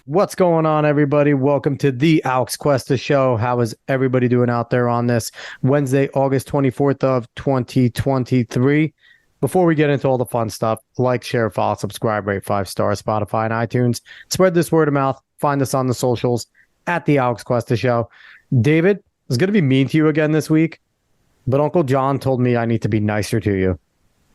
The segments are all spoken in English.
What's going on, everybody? Welcome to the Alex Cuesta Show. How is everybody doing out there on this Wednesday, August 24th of 2023? Before we get into all the fun stuff, like, share, follow, subscribe, rate 5 stars, Spotify and iTunes. Spread this word of mouth. Find us on the socials at the Alex Cuesta Show. David, I was going to be mean to you again this week, but Uncle John told me I need to be nicer to you.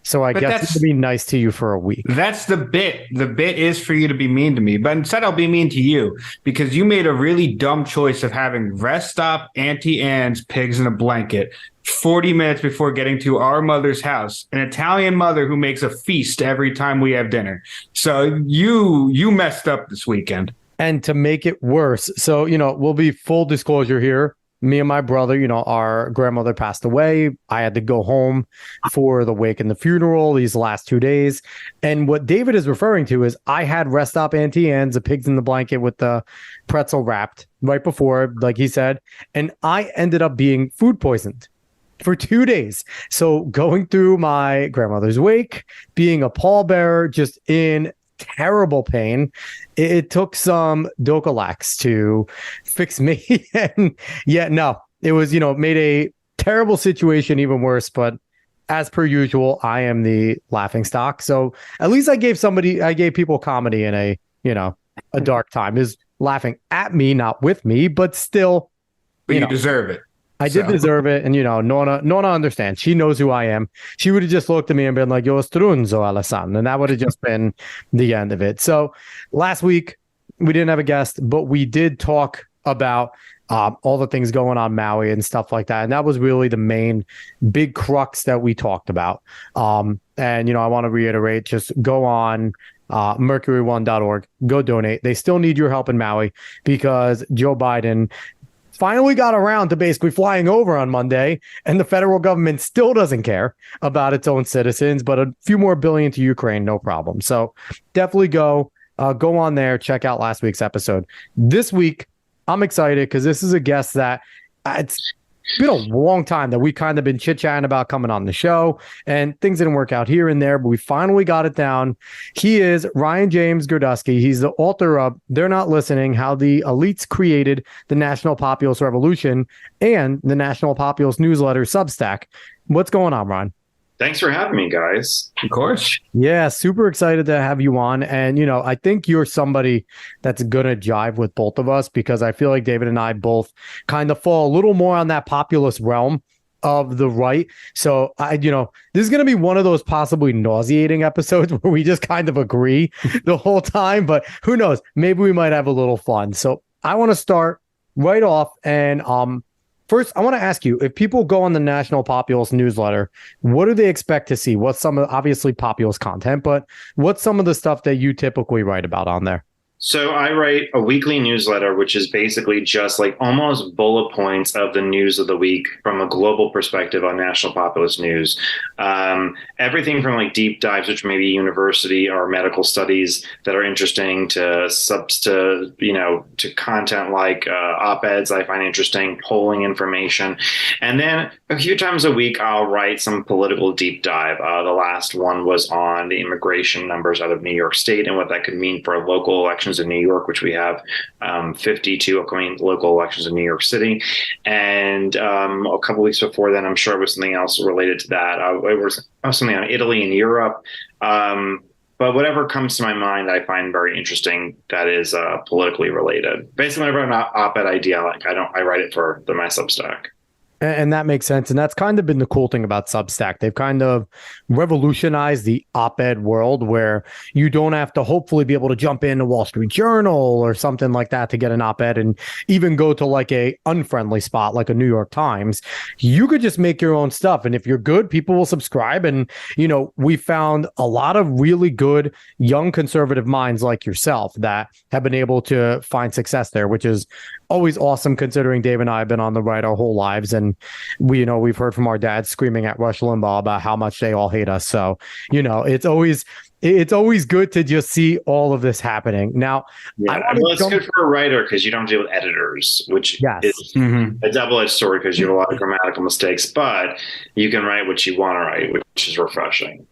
So I guess it's to be nice to you for a week. That's the bit. The bit is for you to be mean to me. But instead, I'll be mean to you because you made a really dumb choice of having Rest Stop, Auntie Anne's, Pigs in a Blanket 40 minutes before getting to our mother's house, an Italian mother who makes a feast every time we have dinner. So you messed up this weekend. And to make it worse, so, we'll be full disclosure here. Me and my brother, our grandmother passed away. I had to go home for the wake and the funeral these last 2 days. And what David is referring to is I had Rest Stop Auntie Anne's, the Pigs in the Blanket with the pretzel wrapped right before, like he said. And I ended up being food poisoned for 2 days. So going through my grandmother's wake, being a pallbearer, just in terrible pain. It took some Docalax to fix me. And it was, made a terrible situation even worse. But as per usual, I am the laughing stock. So at least I gave people comedy in a dark time. Is laughing at me, not with me, but still. But you deserve it. I did deserve it. And, Nona understands. She knows who I am. She would have just looked at me and been like, yo, strunzo, Alessandro. And that would have just been the end of it. So last week, we didn't have a guest, but we did talk about all the things going on Maui and stuff like that. And that was really the main big crux that we talked about. And, I want to reiterate, just go on mercury1.org, go donate. They still need your help in Maui because Joe Biden finally got around to basically flying over on Monday, and the federal government still doesn't care about its own citizens, but a few more billion to Ukraine, no problem. So definitely go on there, check out last week's episode. This week, I'm excited because this is a guest that it's been a long time that we kind of been chit-chatting about coming on the show, and things didn't work out here and there, but we finally got it down. He is Ryan James Girdusky. He's the author of They're Not Listening: How the Elites Created the National Populist Revolution and the National Populist Newsletter Substack. What's going on, Ryan? Thanks for having me, guys. Of course. Yeah, super excited to have you on. And, I think you're somebody that's going to jive with both of us because I feel like David and I both kind of fall a little more on that populist realm of the right. So, this is going to be one of those possibly nauseating episodes where we just kind of agree the whole time. But who knows? Maybe we might have a little fun. So I want to start right off and first, I want to ask you, if people go on the National Populist Newsletter, what do they expect to see? What's some of, obviously, populist content, but what's some of the stuff that you typically write about on there? So I write a weekly newsletter, which is basically just like almost bullet points of the news of the week from a global perspective on National Populist News. Everything from like deep dives, which may be university or medical studies that are interesting, to content like op-eds I find interesting, polling information. And then a few times a week, I'll write some political deep dive. The last one was on the immigration numbers out of New York State and what that could mean for local elections in New York, which we have 52 upcoming local elections in New York City. And a couple weeks before then, I'm sure it was something else related to that. It was something on Italy and Europe. But whatever comes to my mind, I find very interesting that is politically related. Basically, whenever I have an op-ed idea, I write it for my Substack. And that makes sense. And that's kind of been the cool thing about Substack. They've kind of revolutionized the op-ed world where you don't have to hopefully be able to jump into Wall Street Journal or something like that to get an op-ed and even go to like a unfriendly spot like a New York Times. You could just make your own stuff. And if you're good, people will subscribe. And, you know, we found a lot of really good young conservative minds like yourself that have been able to find success there, which is always awesome considering Dave and I have been on the right our whole lives. And we've heard from our dads screaming at Rush Limbaugh about how much they all hate us. So, it's always good to just see all of this happening. Now, it's good for a writer because you don't deal with editors, which is a double-edged sword because you have a lot of grammatical mistakes, but you can write what you want to write, which is refreshing.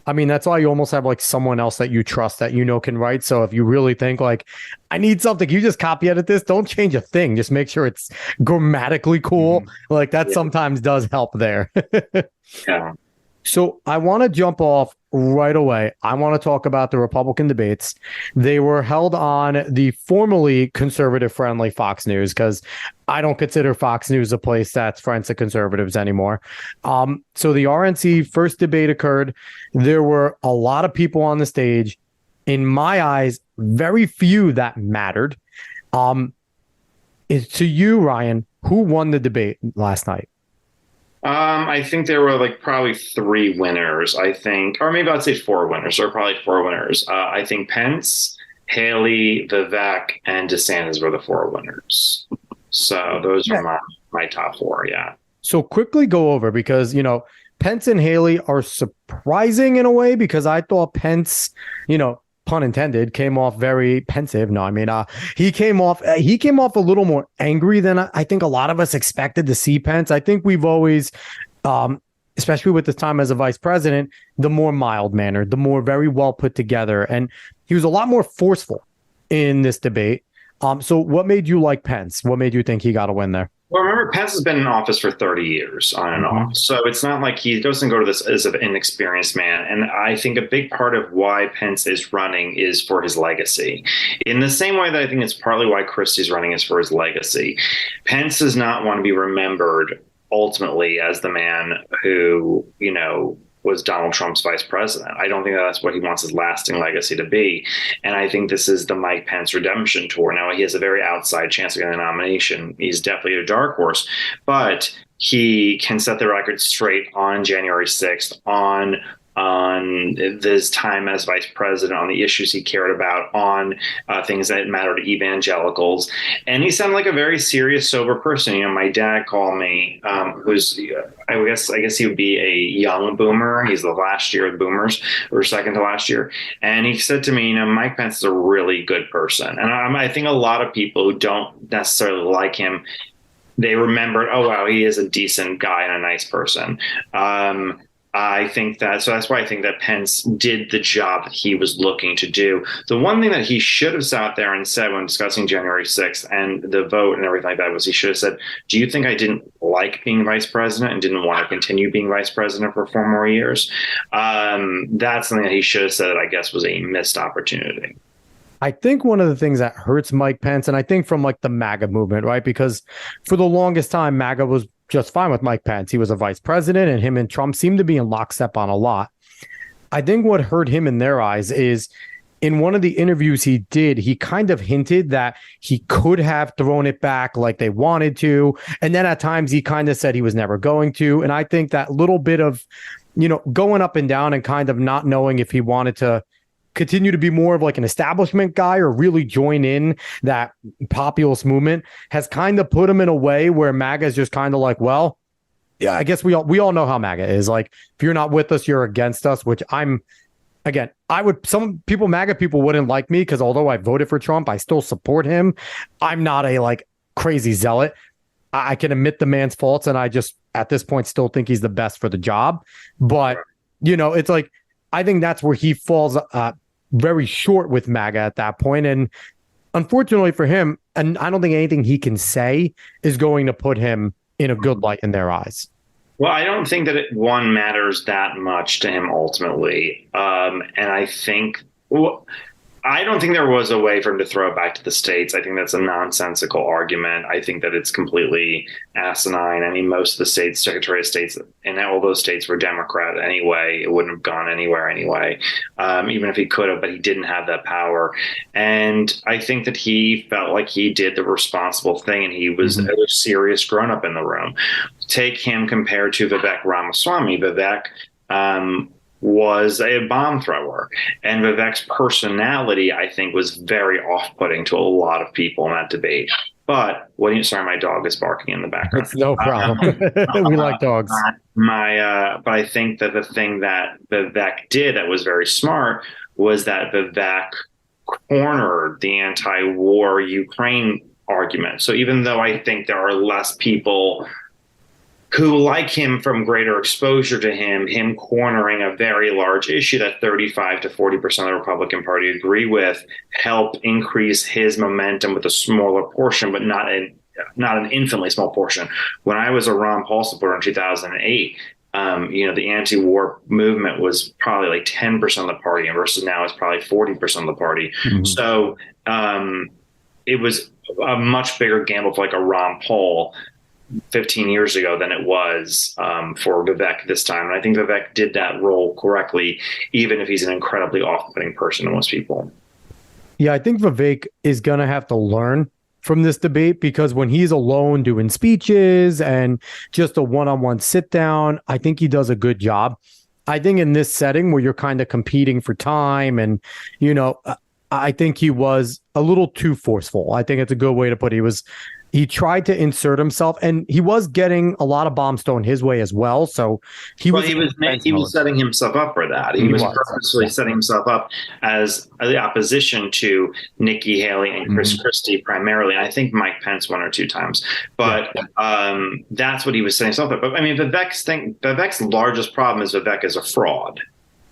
I mean, that's why you almost have like someone else that you trust that can write. So if you really think like, I need something, you just copy edit this. Don't change a thing. Just make sure it's grammatically cool. Like that sometimes does help there. Yeah. So I want to jump off right away. I want to talk about the Republican debates. They were held on the formerly conservative-friendly Fox News, because I don't consider Fox News a place that's friends to conservatives anymore. So the RNC first debate occurred. There were a lot of people on the stage. In my eyes, very few that mattered. To you, Ryan, who won the debate last night? I think there were like probably 3 winners, I think, or maybe I'd say 4 winners, or probably 4 winners. I think Pence, Haley, Vivek, and DeSantis were the 4 winners. So those are my top 4. Yeah. So quickly go over, because, Pence and Haley are surprising in a way, because I thought Pence, pun intended, came off very pensive. No, I mean, he came off a little more angry than I think a lot of us expected to see Pence. I think we've always, especially with his time as a vice president, the more mild-mannered, the more very well put together. And he was a lot more forceful in this debate. So what made you like Pence? What made you think he got a win there? Well, remember, Pence has been in office for 30 years on and off. So it's not like he doesn't go to this as an inexperienced man. And I think a big part of why Pence is running is for his legacy. In the same way that I think it's partly why Christie's running is for his legacy. Pence does not want to be remembered ultimately as the man who, was Donald Trump's vice president. I don't think that's what he wants his lasting legacy to be. And I think this is the Mike Pence redemption tour. Now, he has a very outside chance of getting a nomination. He's definitely a dark horse, but he can set the record straight on January 6th, on his time as vice president, on the issues he cared about, on things that matter to evangelicals. And he sounded like a very serious, sober person. My dad called me, who's, I guess he would be a young boomer. He's the last year of the boomers, or second to last year. And he said to me, Mike Pence is a really good person. And I think a lot of people who don't necessarily like him, they remembered, oh, wow, he is a decent guy and a nice person. I think so that's why I think that Pence did the job that he was looking to do. The one thing that he should have sat there and said when discussing January 6th and the vote and everything like that was he should have said, do you think I didn't like being vice president and didn't want to continue being vice president for 4 more years? That's something that he should have said, I guess, was a missed opportunity. I think one of the things that hurts Mike Pence, and I think from like the MAGA movement, right? Because for the longest time, MAGA was just fine with Mike Pence. He was a vice president, and him and Trump seemed to be in lockstep on a lot. I think what hurt him in their eyes is in one of the interviews he did, he kind of hinted that he could have thrown it back like they wanted to. And then at times he kind of said he was never going to. And I think that little bit of, going up and down and kind of not knowing if he wanted to continue to be more of like an establishment guy or really join in that populist movement has kind of put him in a way where MAGA is just kind of like, well, yeah, I guess we all know how MAGA is. Like, if you're not with us, you're against us, which some people, MAGA people wouldn't like me because although I voted for Trump, I still support him. I'm not a like crazy zealot. I can admit the man's faults, and I just at this point still think he's the best for the job. But, it's like, I think that's where he falls very short with MAGA at that point. And unfortunately for him, and I don't think anything he can say is going to put him in a good light in their eyes. Well, I don't think that one matters that much to him ultimately. And I don't think there was a way for him to throw it back to the states. I think that's a nonsensical argument. I think that it's completely asinine. I mean, most of the states, Secretary of States, and all those states were Democrat anyway. It wouldn't have gone anywhere anyway, even if he could have, but he didn't have that power. And I think that he felt like he did the responsible thing, and he was a serious grown-up in the room. Take him compared to Vivek Ramaswamy. Vivek was a bomb thrower. And Vivek's personality, I think, was very off-putting to a lot of people in that debate. But sorry, my dog is barking in the background. It's no problem. We like dogs. But I think that the thing that Vivek did that was very smart was that Vivek cornered the anti-war Ukraine argument. So even though I think there are less people who like him from greater exposure to him cornering a very large issue that 35 to 40% of the Republican Party agree with, helped increase his momentum with a smaller portion, but not an infinitely small portion. When I was a Ron Paul supporter in 2008, the anti-war movement was probably like 10% of the party, and versus now it's probably 40% of the party. Mm-hmm. So it was a much bigger gamble for like a Ron Paul 15 years ago than it was for Vivek this time. And I think Vivek did that role correctly, even if he's an incredibly off-putting person to most people. Yeah, I think Vivek is going to have to learn from this debate, because when he's alone doing speeches and just a one-on-one sit down, I think he does a good job. I think in this setting where you're kind of competing for time and, I think he was a little too forceful. I think it's a good way to put it. He tried to insert himself, and he was getting a lot of bombs thrown his way as well. So he was setting himself up for that. He was purposely setting himself up as the opposition to Nikki Haley and Chris Christie primarily. And I think Mike Pence one or two times, but that's what he was setting himself up. But I mean, Vivek's largest problem is Vivek is a fraud.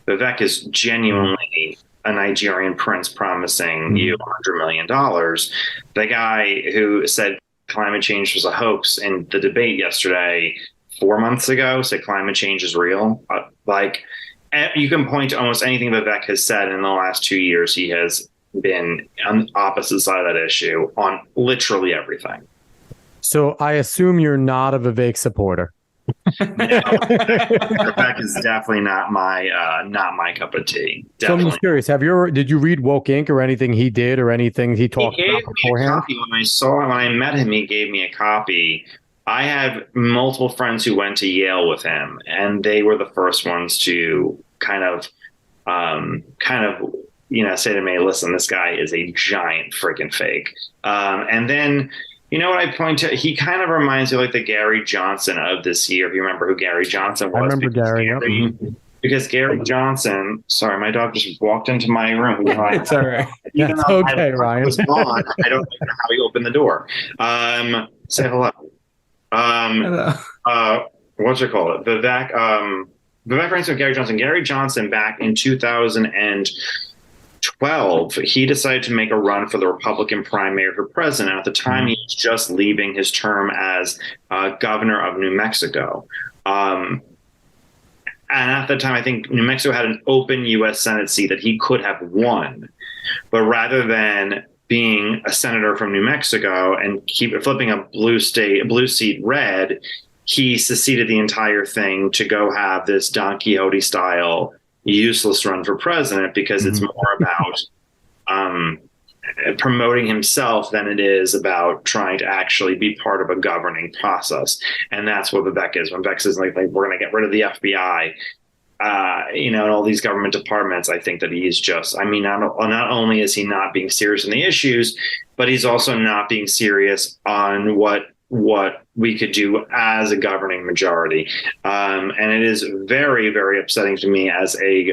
Vivek is genuinely a Nigerian prince promising you $100 million. The guy who said climate change was a hoax in the debate yesterday, 4 months ago, said climate change is real. You can point to almost anything Vivek has said in the last 2 years. He has been on the opposite side of that issue on literally everything. So I assume you're not a Vivek supporter. Vivek is definitely not my cup of tea. Definitely. So I'm curious, did you read Woke Inc. or anything he did or anything he talked about beforehand? When I met him, he gave me a copy. I have multiple friends who went to Yale with him, and they were the first ones to kind of say to me, listen, this guy is a giant freaking fake. And then, you know what I point to? He kind of reminds me like the Gary Johnson of this year. If you remember who Gary Johnson was. I remember Gary. Because Gary Johnson, sorry, my dog just walked into my room. It's all right. That's okay, Ryan. Was gone, I don't know how he opened the door. Say hello. Hello. What's it called? Vivek reminds me of Gary Johnson. Gary Johnson back in 2012, he decided to make a run for the Republican primary for president. At the time, he was just leaving his term as governor of New Mexico. And at the time, I think New Mexico had an open U.S. Senate seat that he could have won. But rather than being a senator from New Mexico and flipping a blue seat red, he seceded the entire thing to go have this Don Quixote style useless run for president, because it's more about promoting himself than it is about trying to actually be part of a governing process. And that's what Vivek is. When Vivek says like we're going to get rid of the FBI, and all these government departments, I think that he's just, not only is he not being serious on the issues, but he's also not being serious on what we could do as a governing majority. And it is very, very upsetting to me as a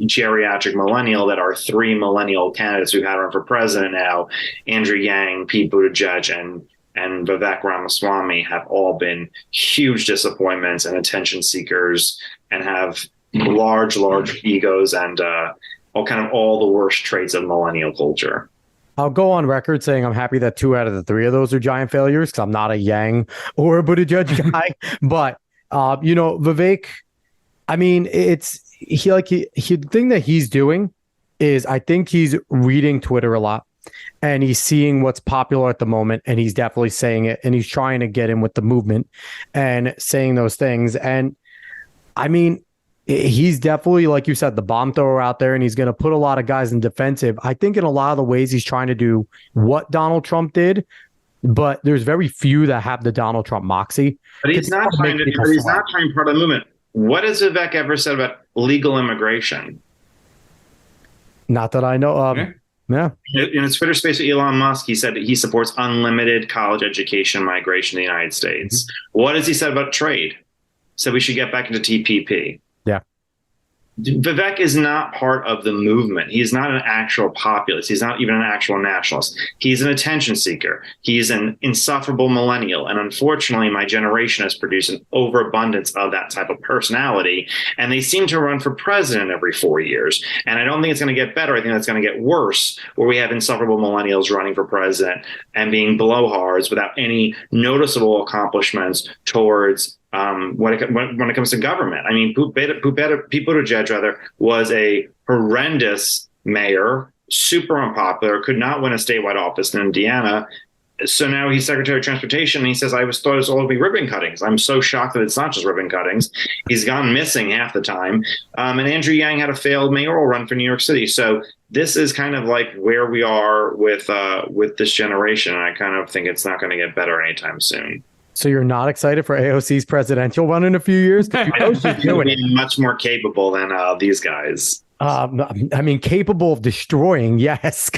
geriatric millennial that our three millennial candidates who've had run for president now, Andrew Yang, Pete Buttigieg, and Vivek Ramaswamy, have all been huge disappointments and attention seekers and have large egos and all the worst traits of millennial culture. I'll go on record saying I'm happy that 2 out of the 3 of those are giant failures, because I'm not a Yang or a Buttigieg guy. But Vivek, the thing that he's doing is, I think he's reading Twitter a lot, and he's seeing what's popular at the moment, and he's definitely saying it, and he's trying to get in with the movement and saying those things. And he's definitely, like you said, the bomb thrower out there, and he's going to put a lot of guys in defensive. I think in a lot of the ways he's trying to do what Donald Trump did, but there's very few that have the Donald Trump moxie. But he's not trying to be part of the movement. What has Vivek ever said about legal immigration? Not that I know of. Yeah. In his Twitter space with Elon Musk, he said that he supports unlimited college education migration to the United States. Mm-hmm. What has he said about trade? Said we should get back into TPP. Yeah. Vivek is not part of the movement. He's not an actual populist. He's not even an actual nationalist. He's an attention seeker. He's an insufferable millennial. And unfortunately, my generation has produced an overabundance of that type of personality. And they seem to run for president every 4 years. And I don't think it's going to get better. I think that's going to get worse, where we have insufferable millennials running for president and being blowhards without any noticeable accomplishments towards when it comes to government. I mean, Pete Buttigieg was a horrendous mayor, super unpopular, could not win a statewide office in Indiana. So now he's Secretary of Transportation, and he says, thought it was all to be ribbon cuttings. I'm so shocked that it's not just ribbon cuttings. He's gone missing half the time. And Andrew Yang had a failed mayoral run for New York City. So this is kind of like where we are with this generation. And I kind of think it's not going to get better anytime soon. So you're not excited for AOC's presidential run in a few years? I know she's doing it much more capable than these guys. I mean, capable of destroying, yes.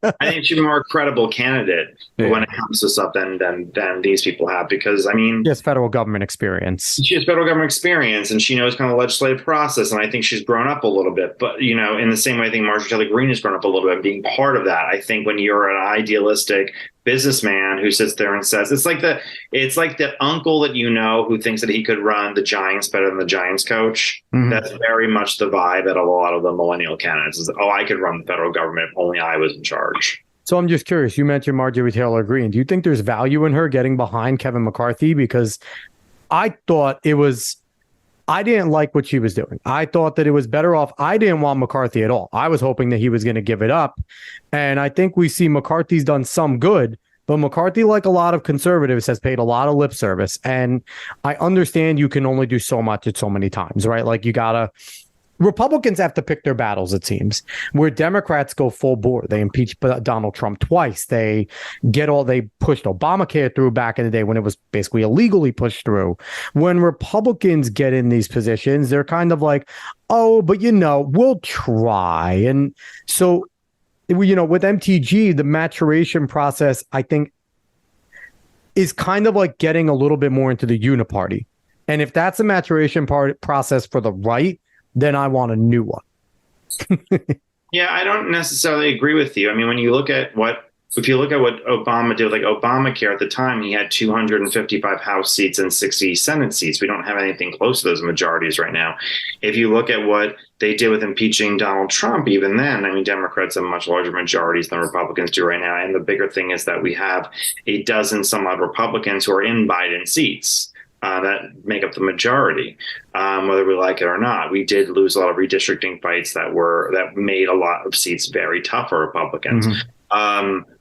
I think she's a more credible candidate when it comes to stuff than these people have, because, I mean... She has federal government experience. She has federal government experience, and she knows kind of the legislative process, and I think she's grown up a little bit. But, you know, in the same way, I think Marjorie Taylor Greene has grown up a little bit, being part of that. I think when you're an idealistic businessman who sits there and says, it's like the uncle that you know who thinks that he could run the Giants better than the Giants coach. Mm-hmm. That's very much the vibe at a lot of the millennial candidates is, I could run the federal government if only I was in charge. So I'm just curious, you mentioned Marjorie Taylor Greene. Do you think there's value in her getting behind Kevin McCarthy? Because I didn't like what she was doing. I thought that it was better off. I didn't want McCarthy at all. I was hoping that he was going to give it up. And I think we see McCarthy's done some good, but McCarthy, like a lot of conservatives, has paid a lot of lip service. And I understand you can only do so much at so many times, right? Like Republicans have to pick their battles, it seems, where Democrats go full bore. They impeach Donald Trump twice. They pushed Obamacare through back in the day when it was basically illegally pushed through. When Republicans get in these positions, they're kind of like, oh, but we'll try. And so, with MTG, the maturation process, I think, is kind of like getting a little bit more into the uniparty. And if that's a maturation process for the right, then I want a new one. Yeah, I don't necessarily agree with you. I mean, if you look at what Obama did, like Obamacare at the time, he had 255 House seats and 60 Senate seats. We don't have anything close to those majorities right now. If you look at what they did with impeaching Donald Trump, even then, I mean, Democrats have much larger majorities than Republicans do right now. And the bigger thing is that we have a dozen some odd Republicans who are in Biden seats. That make up the majority, whether we like it or not. We did lose a lot of redistricting fights that made a lot of seats very tough for Republicans. Mm-hmm.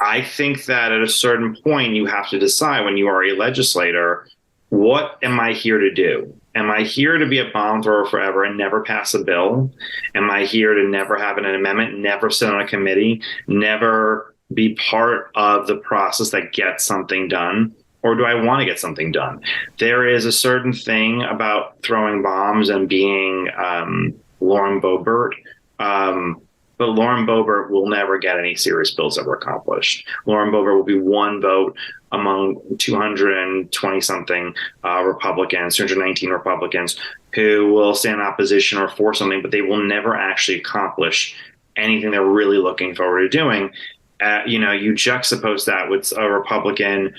I think that at a certain point, you have to decide, when you are a legislator, what am I here to do? Am I here to be a bomb thrower forever and never pass a bill? Am I here to never have an amendment, never sit on a committee, never be part of the process that gets something done? Or do I want to get something done? There is a certain thing about throwing bombs and being Lauren Boebert. But Lauren Boebert will never get any serious bills ever accomplished. Lauren Boebert will be one vote among 220-something Republicans, 219 Republicans, who will stand in opposition or for something, but they will never actually accomplish anything they're really looking forward to doing. You juxtapose that with a Republican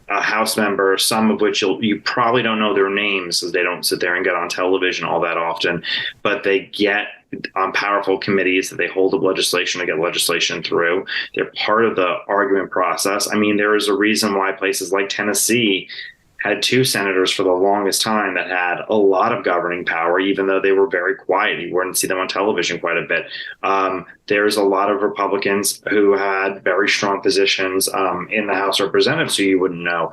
House member, some of which you probably don't know their names, because they don't sit there and get on television all that often, but they get on powerful committees that they hold up legislation to get legislation through. They're part of the argument process. I mean, there is a reason why places like Tennessee had two senators for the longest time that had a lot of governing power, even though they were very quiet. You wouldn't see them on television quite a bit. There's a lot of Republicans who had very strong positions in the House of Representatives who you wouldn't know.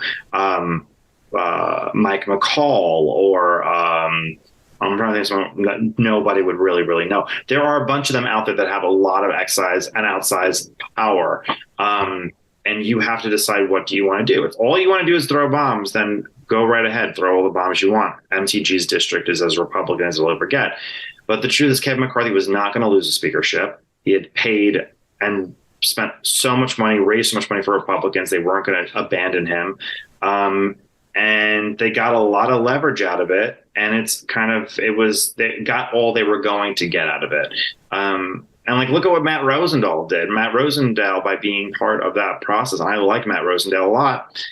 Mike McCall or I'm trying to think of someone that nobody would really know. There are a bunch of them out there that have a lot of excise and outsized power. And you have to decide, what do you want to do? If all you want to do is throw bombs, then Go right ahead, throw all the bombs you want. MTG's district is as Republican as it'll ever get. But the truth is, Kevin McCarthy was not going to lose the speakership. He had paid and spent so much money, raised so much money for Republicans. They weren't going to abandon him. And they got a lot of leverage out of it. And they got all they were going to get out of it. And like, look at what Matt Rosendale did. Matt Rosendale, by being part of that process, and I like Matt Rosendale a lot,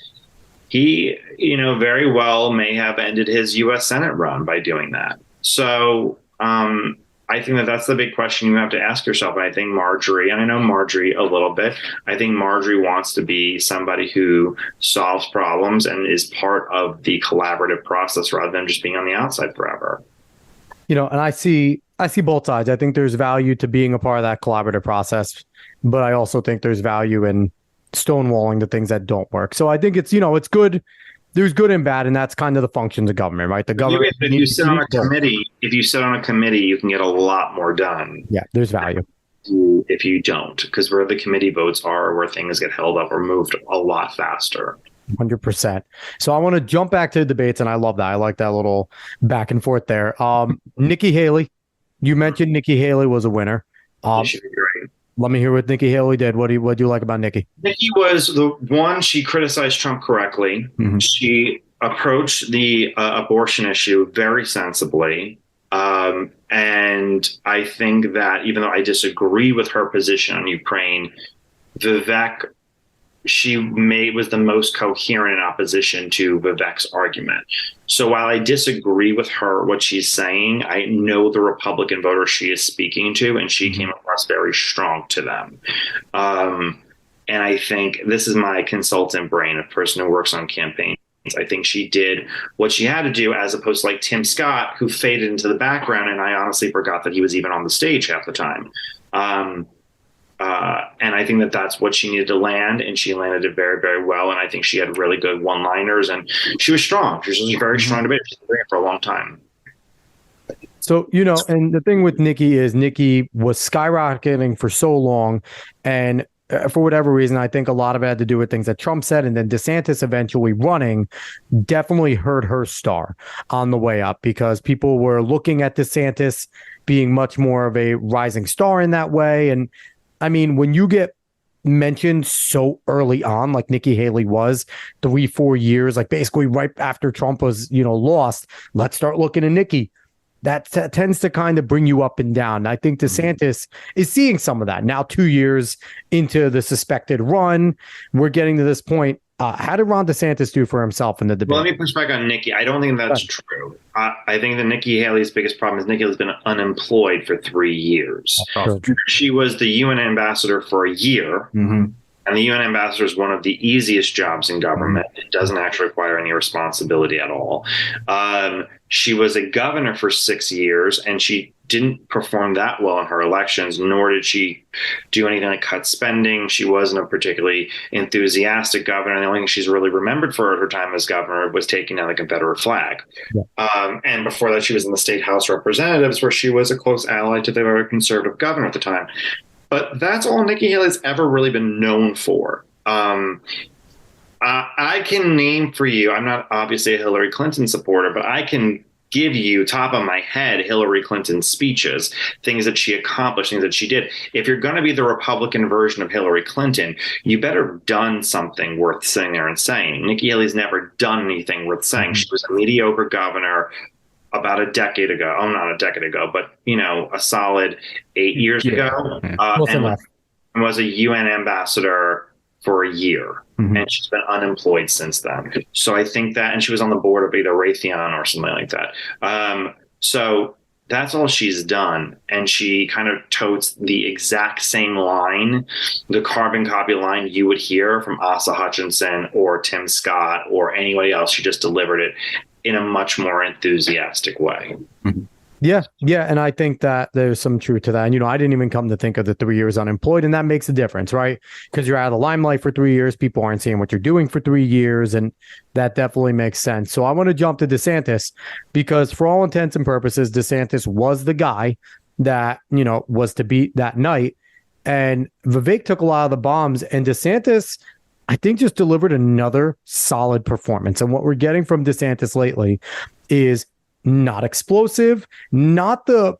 he, very well may have ended his U.S. Senate run by doing that. So I think that's the big question you have to ask yourself. And I think Marjorie, and I know Marjorie a little bit, I think Marjorie wants to be somebody who solves problems and is part of the collaborative process rather than just being on the outside forever. And I see both sides. I think there's value to being a part of that collaborative process, but I also think there's value in stonewalling the things that don't work. So I think it's good. There's good and bad, and that's kind of the functions of government, right? The government. If you sit on a committee, you can get a lot more done. Yeah, there's value. If you don't, because where the committee votes are, where things get held up or moved a lot faster. 100%. So I want to jump back to the debates, and I love that. I like that little back and forth there. Nikki Haley, you mentioned Nikki Haley was a winner. She should be great. Let me hear what Nikki Haley did. What do you like about Nikki? Nikki was the one. She criticized Trump correctly. Mm-hmm. She approached the abortion issue very sensibly. And I think that even though I disagree with her position on Ukraine, Vivek, was the most coherent in opposition to Vivek's argument. So while I disagree with her, what she's saying, I know the Republican voters she is speaking to, and she came across very strong to them. And I think this is my consultant brain, a person who works on campaigns. I think she did what she had to do, as opposed to like Tim Scott, who faded into the background, and I honestly forgot that he was even on the stage half the time. And I think that that's what she needed to land, and she landed it very, very well. And I think she had really good one-liners, and she was strong. She was a very strong debate. She's been for a long time. So, and the thing with Nikki is Nikki was skyrocketing for so long, and for whatever reason, I think a lot of it had to do with things that Trump said, and then DeSantis eventually running definitely hurt her star on the way up, because people were looking at DeSantis being much more of a rising star in that way. And I mean, when you get mentioned so early on, like Nikki Haley was 3-4 years, like basically right after Trump was, lost, let's start looking at Nikki. That tends to kind of bring you up and down. I think DeSantis is seeing some of that now. 2 years into the suspected run, we're getting to this point. How did Ron DeSantis do for himself in the debate? Well, let me push back on Nikki. I don't think that's true. I think that Nikki Haley's biggest problem is Nikki has been unemployed for 3 years. Sure. She was the UN ambassador for a year. Mm-hmm. And the UN ambassador is one of the easiest jobs in government. It doesn't actually require any responsibility at all. She was a governor for 6 years, and she didn't perform that well in her elections, nor did she do anything like cut spending. She wasn't a particularly enthusiastic governor. The only thing she's really remembered for her time as governor was taking down the Confederate flag. Yeah. And before that, she was in the State House of Representatives, where she was a close ally to the very conservative governor at the time. But that's all Nikki Haley's ever really been known for. I can name for you, I'm not obviously a Hillary Clinton supporter, but I can give you, top of my head, Hillary Clinton's speeches, things that she accomplished, things that she did. If you're going to be the Republican version of Hillary Clinton, you better have done something worth sitting there and saying. Nikki Haley's never done anything worth saying. She was a mediocre governor about a decade ago. Oh, not a decade ago, but, a solid 8 years ago. And was a UN ambassador for a year. Mm-hmm. And she's been unemployed since then. So I think that, and she was on the board of either Raytheon or something like that. So that's all she's done. And she kind of totes the exact same line, the carbon copy line you would hear from Asa Hutchinson or Tim Scott or anybody else. She just delivered it in a much more enthusiastic way. Mm-hmm. Yeah. And I think that there's some truth to that. And, I didn't even come to think of the 3 years unemployed, and that makes a difference, right? Because you're out of the limelight for 3 years. People aren't seeing what you're doing for 3 years. And that definitely makes sense. So I want to jump to DeSantis, because for all intents and purposes, DeSantis was the guy that, was to beat that night. And Vivek took a lot of the bombs, and DeSantis, I think just delivered another solid performance. And what we're getting from DeSantis lately is not explosive, not the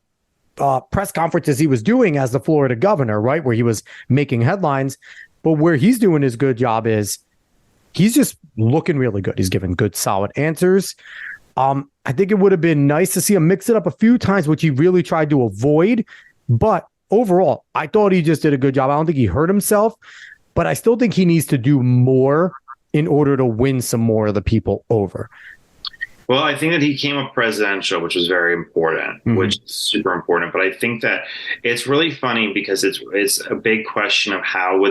press conferences he was doing as the Florida governor, right, where he was making headlines, but where he's doing his good job is he's just looking really good. He's giving good, solid answers. I think it would have been nice to see him mix it up a few times, which he really tried to avoid. But overall, I thought he just did a good job. I don't think he hurt himself, but I still think he needs to do more in order to win some more of the people over. Well, I think that he came up presidential, which was very important, which is super important. But I think that it's really funny because it's a big question of how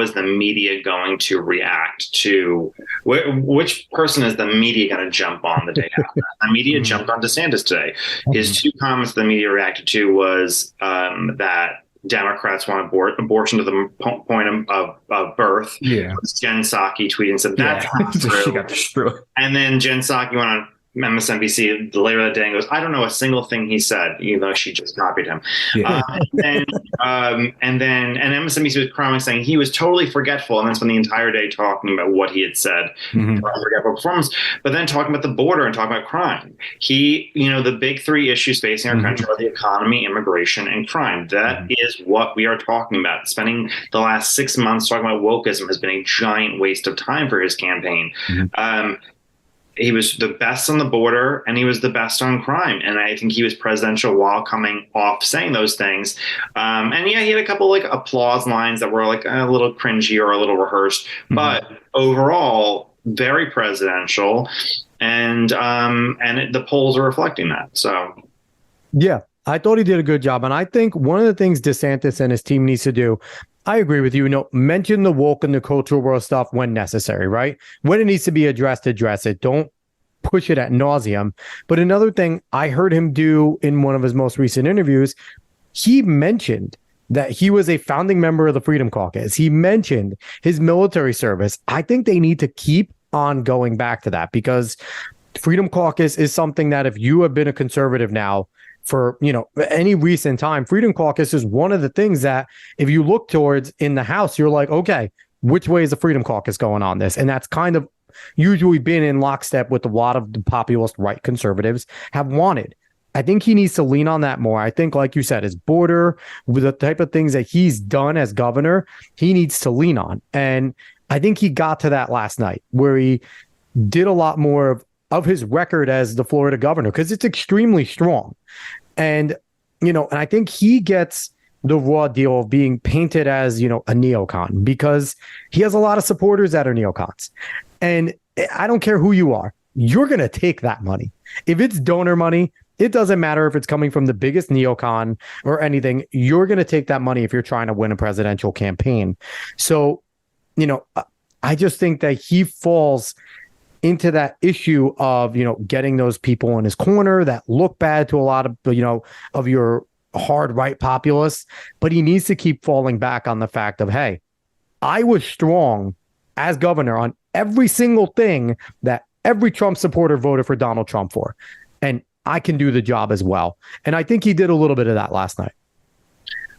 is the media going to react to which person is the media going to jump on the day after? The media jumped on DeSantis today. His two comments the media reacted to was that Democrats want abortion to the point of birth. Yeah, Jen Psaki tweeted and said that's not true. She got destroyed. And then Jen Psaki went on MSNBC later that day and goes, I don't know a single thing he said, even though she just copied him. Yeah. And MSNBC was crying, saying he was totally forgetful, and then spent the entire day talking about what he had said, forgetful performance, but then talking about the border and talking about crime. The big three issues facing our country are the economy, immigration, and crime. That is what we are talking about. Spending the last 6 months talking about wokeism has been a giant waste of time for his campaign. He was the best on the border, and he was the best on crime. And I think he was presidential while coming off saying those things. And yeah, he had a couple like applause lines that were like a little cringy or a little rehearsed, but overall very presidential. And the polls are reflecting that. So, yeah, I thought he did a good job. And I think one of the things DeSantis and his team needs to do, I agree with you. Mention the woke and the cultural world stuff when necessary, right? When it needs to be addressed, address it. Don't push it ad nauseum. But another thing I heard him do in one of his most recent interviews, he mentioned that he was a founding member of the Freedom Caucus. He mentioned his military service. I think they need to keep on going back to that, because Freedom Caucus is something that if you have been a conservative now for any recent time, Freedom Caucus is one of the things that if you look towards in the House, you're like, okay, which way is the Freedom Caucus going on this? And that's kind of usually been in lockstep with a lot of the populist right conservatives have wanted. I think he needs to lean on that more. I think, like you said, his border, with the type of things that he's done as governor, he needs to lean on. And I think he got to that last night where he did a lot more of his record as the Florida governor, because it's extremely strong. And, and I think he gets the raw deal of being painted as, a neocon, because he has a lot of supporters that are neocons. And I don't care who you are, you're going to take that money. If it's donor money, it doesn't matter if it's coming from the biggest neocon or anything, you're going to take that money if you're trying to win a presidential campaign. So, I just think that he falls into that issue of, getting those people in his corner that look bad to a lot of, of your hard right populists, but he needs to keep falling back on the fact of, hey, I was strong as governor on every single thing that every Trump supporter voted for Donald Trump for, and I can do the job as well. And I think he did a little bit of that last night.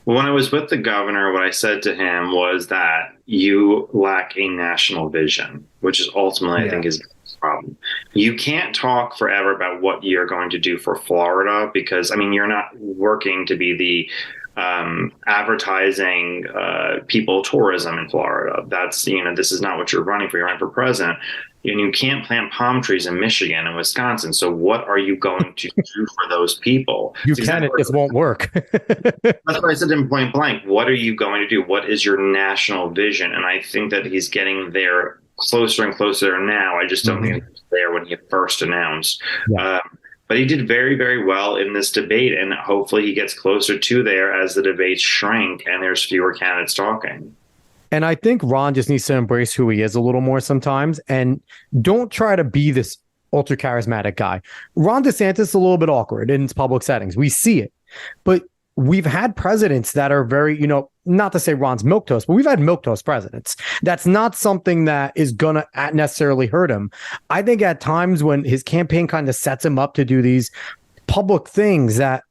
When I was with the governor, what I said to him was that you lack a national vision, which is ultimately, I think, is the problem. You can't talk forever about what you're going to do for Florida, because, you're not working to be the advertising people tourism in Florida. That's, this is not what you're running for. You're running for president. And you can't plant palm trees in Michigan and Wisconsin. So what are you going to do for those people? You can, it just won't work. That's what I said in point blank. What are you going to do? What is your national vision? And I think that he's getting there closer and closer now. I just don't think he was there when he first announced. Yeah. But he did very, very well in this debate. And hopefully he gets closer to there as the debates shrink and there's fewer candidates talking. And I think Ron just needs to embrace who he is a little more sometimes, and don't try to be this ultra charismatic guy. Ron DeSantis is a little bit awkward in public settings. We see it, but we've had presidents that are very, not to say Ron's milquetoast, but we've had milquetoast presidents. That's not something that is going to necessarily hurt him. I think at times when his campaign kind of sets him up to do these public things that,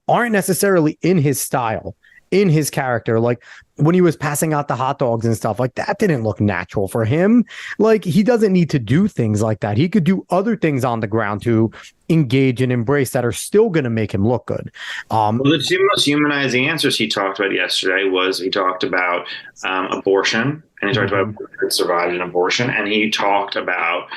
aren't necessarily in his style, in his character. Like when he was passing out the hot dogs and stuff, like that didn't look natural for him. Like he doesn't need to do things like that. He could do other things on the ground to engage and embrace that are still going to make him look good. Well, the two most humanizing answers he talked about yesterday was he talked about abortion, and he talked about who survived an abortion, and he talked about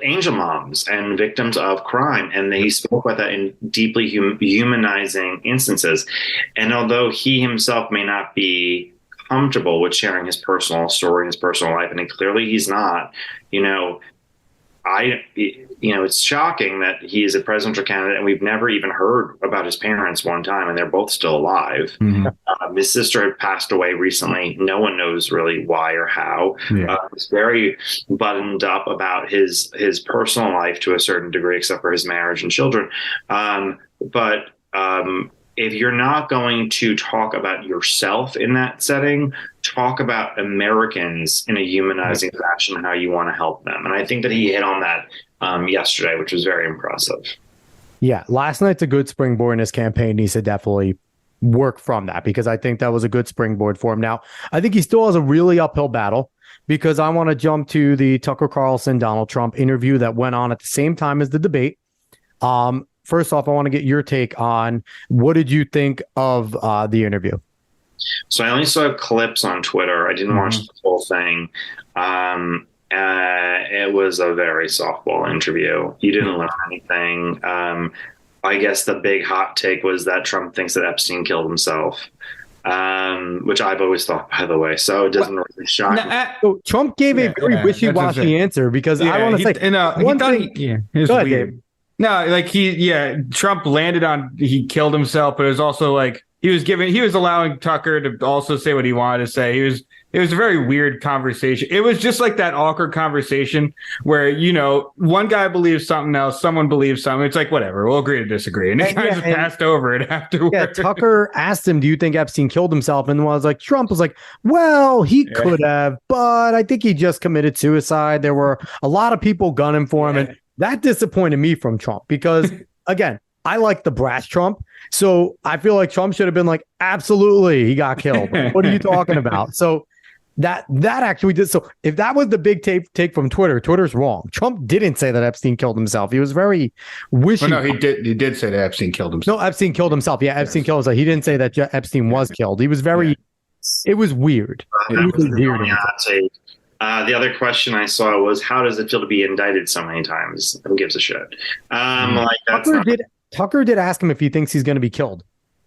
angel moms and victims of crime, and he spoke about that in deeply humanizing instances. And although he himself may not be comfortable with sharing his personal story, his personal life, and clearly he's not, it's shocking that he is a presidential candidate and we've never even heard about his parents one time, and they're both still alive. His sister had passed away recently. No one knows really why or how. He's very buttoned up about his personal life to a certain degree, except for his marriage and children. But if you're not going to talk about yourself in that setting, talk about Americans in a humanizing fashion, how you want to help them. And I think that he hit on that yesterday, which was very impressive. Yeah, last night's a good springboard in his campaign. He said definitely work from that, because I think that was a good springboard for him. Now, I think he still has a really uphill battle, because I want to jump to the Tucker Carlson, Donald Trump interview that went on at the same time as the debate. First off, I want to get your take on what did you think of the interview? So I only saw clips on Twitter. I didn't watch the whole thing. It was a very softball interview. You didn't learn anything. I guess the big hot take was that Trump thinks that Epstein killed himself, which I've always thought, by the way. So it doesn't really shock me. So Trump gave a very wishy-washy answer, because I want to say one thing. It was weird. No, like Trump landed on he killed himself, but it was also like he was allowing Tucker to also say what he wanted to say. It was a very weird conversation. It was just like that awkward conversation where, one guy believes something else, someone believes something. It's like, whatever, we'll agree to disagree. And it kind of passed over it afterwards. Yeah, Tucker asked him, do you think Epstein killed himself? And Trump was like, well, he could have, but I think he just committed suicide. There were a lot of people gunning for him. And that disappointed me from Trump, because, again, I like the brash Trump. So I feel like Trump should have been like, absolutely, he got killed. What are you talking about? So that actually did. So if that was the big take from Twitter, Twitter's wrong. Trump didn't say that Epstein killed himself. He was very wishy. Well, no, he did say that Epstein killed himself. No, Epstein killed himself. Yeah, Epstein killed himself. He didn't say that Epstein was killed. He was very. It was weird. It was weird. The other question I saw was, how does it feel to be indicted so many times? Who gives a shit? Tucker did ask him if he thinks he's going to be killed.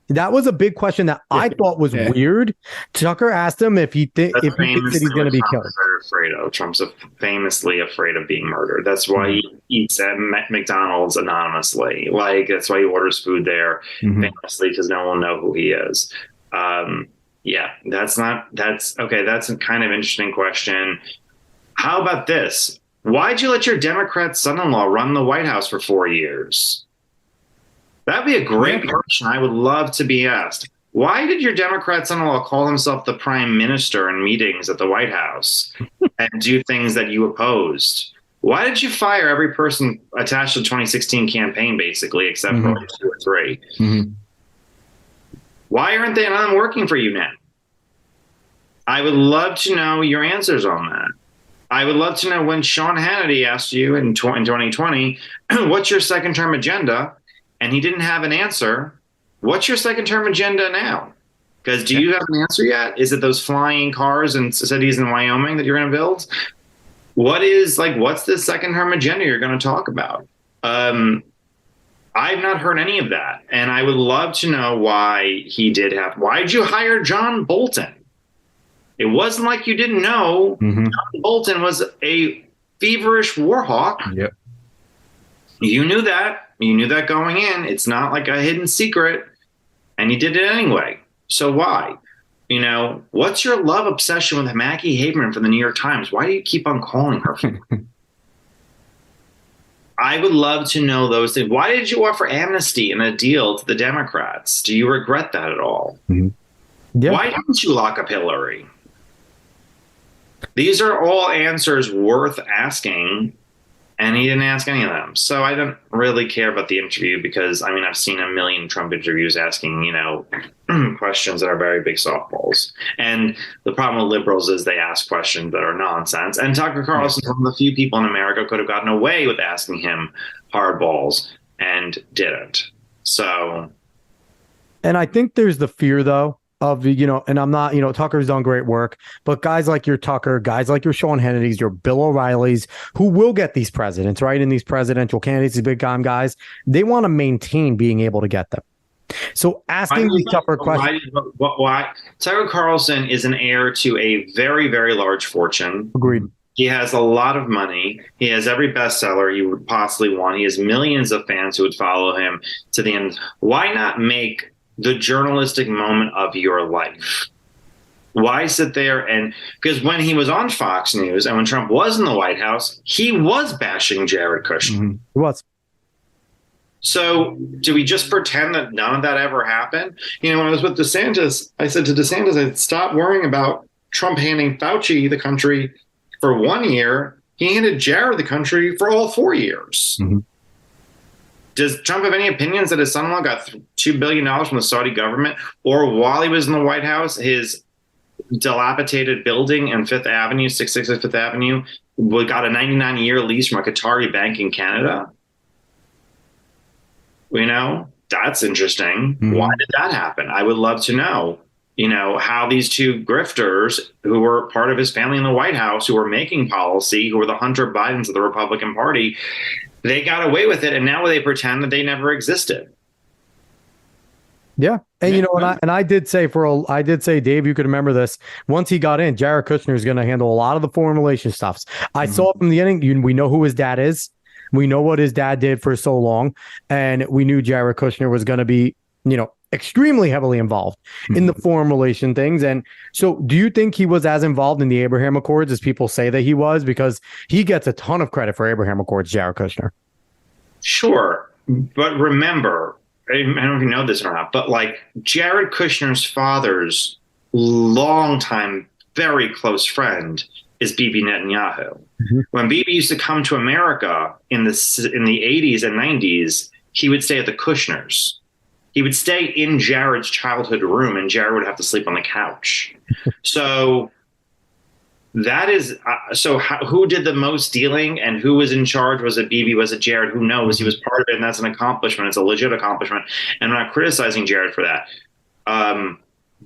That was a big question that I thought was weird. Tucker asked him if he thinks he's going to be killed. Afraid of. Trump's famously afraid of being murdered. That's why he eats at McDonald's anonymously. Like, that's why he orders food there famously, because no one will know who he is. That's okay. That's a kind of interesting question. How about this? Why'd you let your Democrat son-in-law run the White House for 4 years? That'd be a great question. I would love to be asked. Why did your Democrat son-in-law call himself the prime minister in meetings at the White House and do things that you opposed? Why did you fire every person attached to the 2016 campaign, basically, except for like 2 or 3? Why aren't they not working for you now? I would love to know your answers on that. I would love to know, when Sean Hannity asked you in 2020, what's your second-term agenda? And he didn't have an answer. What's your second-term agenda now? Because do you have an answer yet? Is it those flying cars and cities in Wyoming that you're going to build? What's the second-term agenda you're going to talk about? I've not heard any of that. And I would love to know why did you hire John Bolton? It wasn't like you didn't know. John Bolton was a feverish war hawk. Yep. You knew that. You knew that going in. It's not like a hidden secret. And you did it anyway. So why? What's your love obsession with Maggie Haberman from the New York Times? Why do you keep on calling her? I would love to know those things. Why did you offer amnesty and a deal to the Democrats? Do you regret that at all? Why didn't you lock up Hillary? These are all answers worth asking. And he didn't ask any of them. So I don't really care about the interview because, I mean, I've seen a million Trump interviews asking, questions that are very big softballs. And the problem with liberals is they ask questions that are nonsense. And Tucker Carlson's one of the few people in America who could have gotten away with asking him hardballs and didn't. So. And I think there's the fear, though, of, and I'm not, Tucker's done great work, but guys like your Tucker, guys like your Sean Hannity's, your Bill O'Reilly's, who will get these presidents, right? And these presidential candidates, these big time guys, they want to maintain being able to get them. So asking these tougher questions. Why? Tucker Carlson is an heir to a very, very large fortune. Agreed. He has a lot of money. He has every bestseller he would possibly want. He has millions of fans who would follow him to the end. Why not make the journalistic moment of your life? Why sit there because when he was on Fox News and when Trump was in the White House, he was bashing Jared Kushner. Mm-hmm. He was. So do we just pretend that none of that ever happened? When I was with DeSantis, I said to DeSantis, I'd stop worrying about Trump handing Fauci the country for 1 year. He handed Jared the country for all 4 years. Mm-hmm. Does Trump have any opinions that his son-in-law got $2 billion from the Saudi government, or while he was in the White House, his dilapidated building in 666 Fifth Avenue, got a 99-year lease from a Qatari bank in Canada? That's interesting. Mm-hmm. Why did that happen? I would love to know, how these two grifters who were part of his family in the White House, who were making policy, who were the Hunter Bidens of the Republican Party, they got away with it, and now they pretend that they never existed. Yeah, and I did say Dave, you could remember this. Once he got in, Jared Kushner is going to handle a lot of the foreign relations stuffs. I saw from the ending. We know who his dad is. We know what his dad did for so long, and we knew Jared Kushner was going to be, extremely heavily involved in the foreign relation things. And so, do you think he was as involved in the Abraham Accords as people say that he was? Because he gets a ton of credit for Abraham Accords, Jared Kushner. Sure, but remember, I don't know if you know this or not, but Jared Kushner's father's longtime, very close friend is Bibi Netanyahu. Mm-hmm. When Bibi used to come to America in the 80s and 90s, he would stay at the Kushners. He would stay in Jared's childhood room, and Jared would have to sleep on the couch. So that is who did the most dealing and who was in charge? Was it Bibi? Was it Jared? Who knows? He was part of it, and that's an accomplishment. It's a legit accomplishment, and I'm not criticizing Jared for that.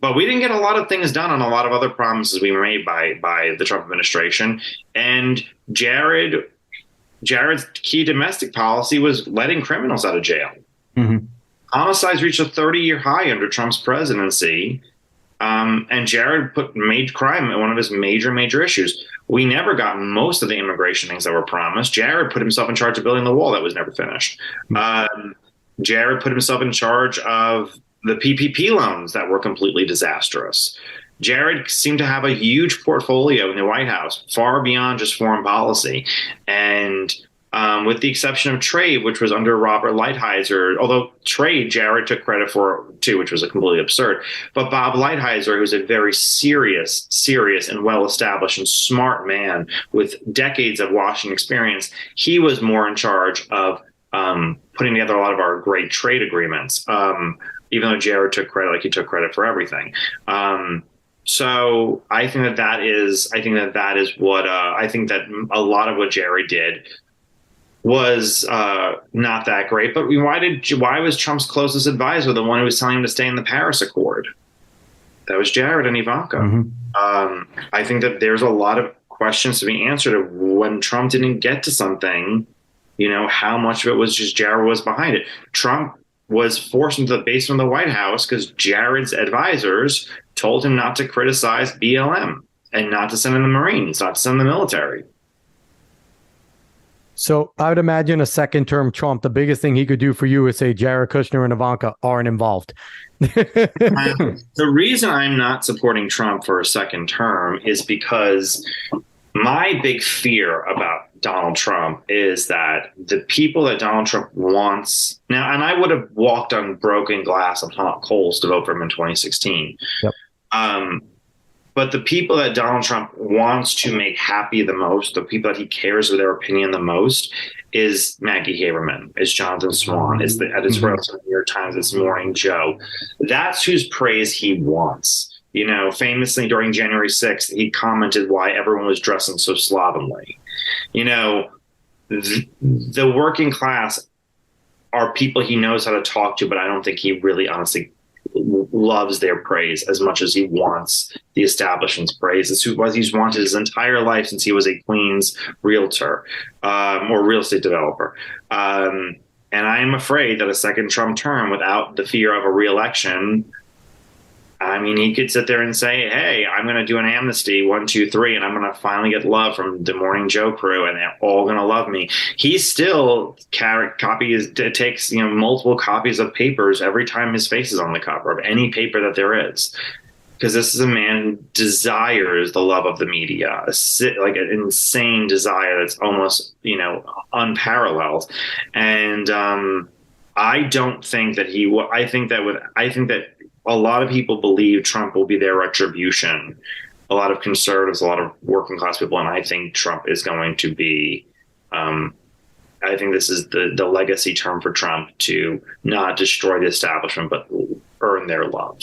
But we didn't get a lot of things done on a lot of other promises we made by the Trump administration. And Jared's key domestic policy was letting criminals out of jail. Mm-hmm. Homicides reached a 30-year high under Trump's presidency. And Jared made crime one of his major issues. We never got most of the immigration things that were promised. Jared put himself in charge of building the wall that was never finished. Jared put himself in charge of the PPP loans that were completely disastrous. Jared seemed to have a huge portfolio in the White House, far beyond just foreign policy. And with the exception of trade, which was under Robert Lighthizer, although trade Jared took credit for too, which was completely absurd. But Bob Lighthizer, who's a very serious and well-established and smart man with decades of Washington experience, he was more in charge of putting together a lot of our great trade agreements, even though Jared took credit, he took credit for everything. So I think that is what I think that a lot of what Jared did was not that great. But why was Trump's closest advisor the one who was telling him to stay in the Paris Accord? That was Jared and Ivanka. Mm-hmm. I think that there's a lot of questions to be answered of when Trump didn't get to something, how much of it was just Jared was behind it. Trump was forced into the basement of the White House because Jared's advisors told him not to criticize BLM and not to send in the Marines, not to send in the military. So I would imagine a second-term Trump, the biggest thing he could do for you is say Jared Kushner and Ivanka aren't involved. The reason I'm not supporting Trump for a second term is because my big fear about Donald Trump is that the people that Donald Trump wants now, and I would have walked on broken glass and hot coals to vote for him in 2016. Yep. But the people that Donald Trump wants to make happy the most, the people that he cares with their opinion the most, is Maggie Haberman, is Jonathan Swan, is the editorial of the New York Times, it's Morning Joe. That's whose praise he wants. You know, famously during January 6th, he commented why everyone was dressing so slovenly. You know, the working class are people he knows how to talk to, but I don't think he really honestly loves their praise as much as he wants the establishment's praise. It's what he's wanted his entire life since he was a Queens realtor or real estate developer. And I am afraid that a second Trump term without the fear of a re-election, I mean, he could sit there and say, hey, I'm going to do an amnesty 1, 2, 3, and I'm going to finally get love from the Morning Joe crew, and they're all going to love me. He still takes multiple copies of papers every time his face is on the cover of any paper that there is, because this is a man who desires the love of the media, like an insane desire that's almost unparalleled. And I don't think that he will. I think that a lot of people believe Trump will be their retribution. A lot of conservatives, a lot of working class people, and I think Trump is going to be. I think this is the legacy term for Trump, to not destroy the establishment, but earn their love.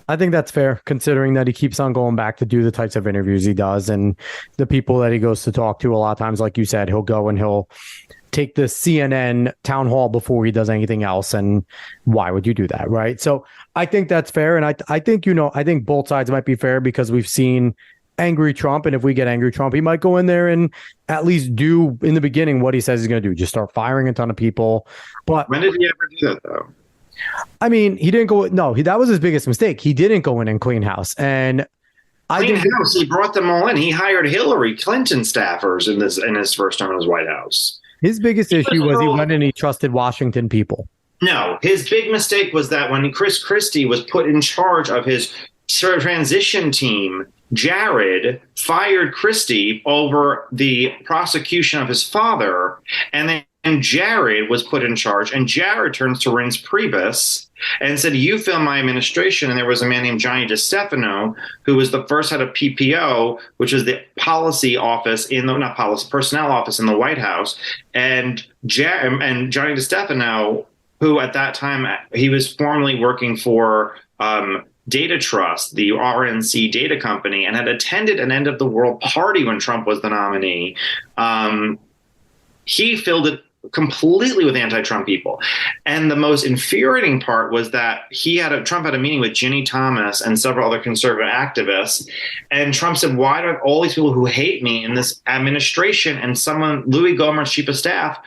I think that's fair, considering that he keeps on going back to do the types of interviews he does, and the people that he goes to talk to. A lot of times, like you said, he'll go and he'll take the CNN town hall before he does anything else. And why would you do that, right? So I think that's fair. And I think, I think both sides might be fair, because we've seen angry Trump. And if we get angry Trump, he might go in there and at least do in the beginning what he says he's going to do, just start firing a ton of people. But when did he ever do that, though? I mean, he didn't go. No, that was his biggest mistake. He didn't go in and clean house. And he brought them all in. He hired Hillary Clinton staffers in his first term in his White House. His biggest issue was he went and he trusted Washington people. No, his big mistake was that when Chris Christie was put in charge of his transition team, Jared fired Christie over the prosecution of his father, and then Jared was put in charge, and Jared turns to Reince Priebus and said, you fill my administration. And there was a man named Johnny DeStefano, who was the first head of PPO, which is the policy office personnel office in the White House. And Johnny DeStefano, who at that time, he was formerly working for Data Trust, the RNC data company, and had attended an end of the world party when Trump was the nominee. He filled it completely with anti-Trump people. And the most infuriating part was that Trump had a meeting with Ginny Thomas and several other conservative activists. And Trump said, why do I have all these people who hate me in this administration? And Louis Gohmert's chief of staff,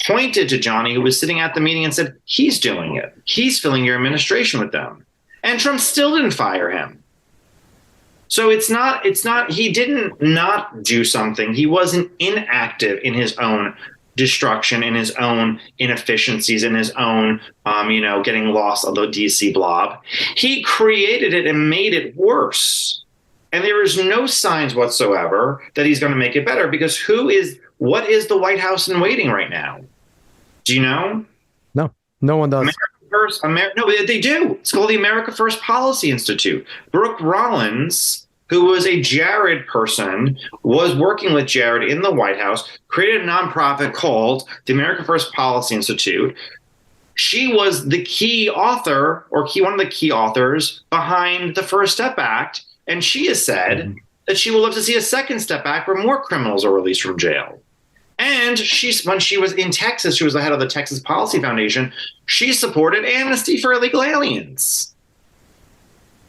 pointed to Johnny, who was sitting at the meeting, and said, he's doing it. He's filling your administration with them. And Trump still didn't fire him. So he didn't not do something. He wasn't inactive in his own destruction, in his own inefficiencies, in his own, getting lost on the DC blob. He created it and made it worse. And there is no signs whatsoever that he's going to make it better, because what is the White House in waiting right now? Do you know? No, no one does. No, they do. It's called the America First Policy Institute. Brooke Rollins, who was a Jared person, was working with Jared in the White House, created a nonprofit called the America First Policy Institute. She was the key author, one of the key authors behind the First Step Act. And she has said that she will love to see a second Step Act where more criminals are released from jail. And when she was in Texas, she was the head of the Texas Policy Foundation. She supported amnesty for illegal aliens.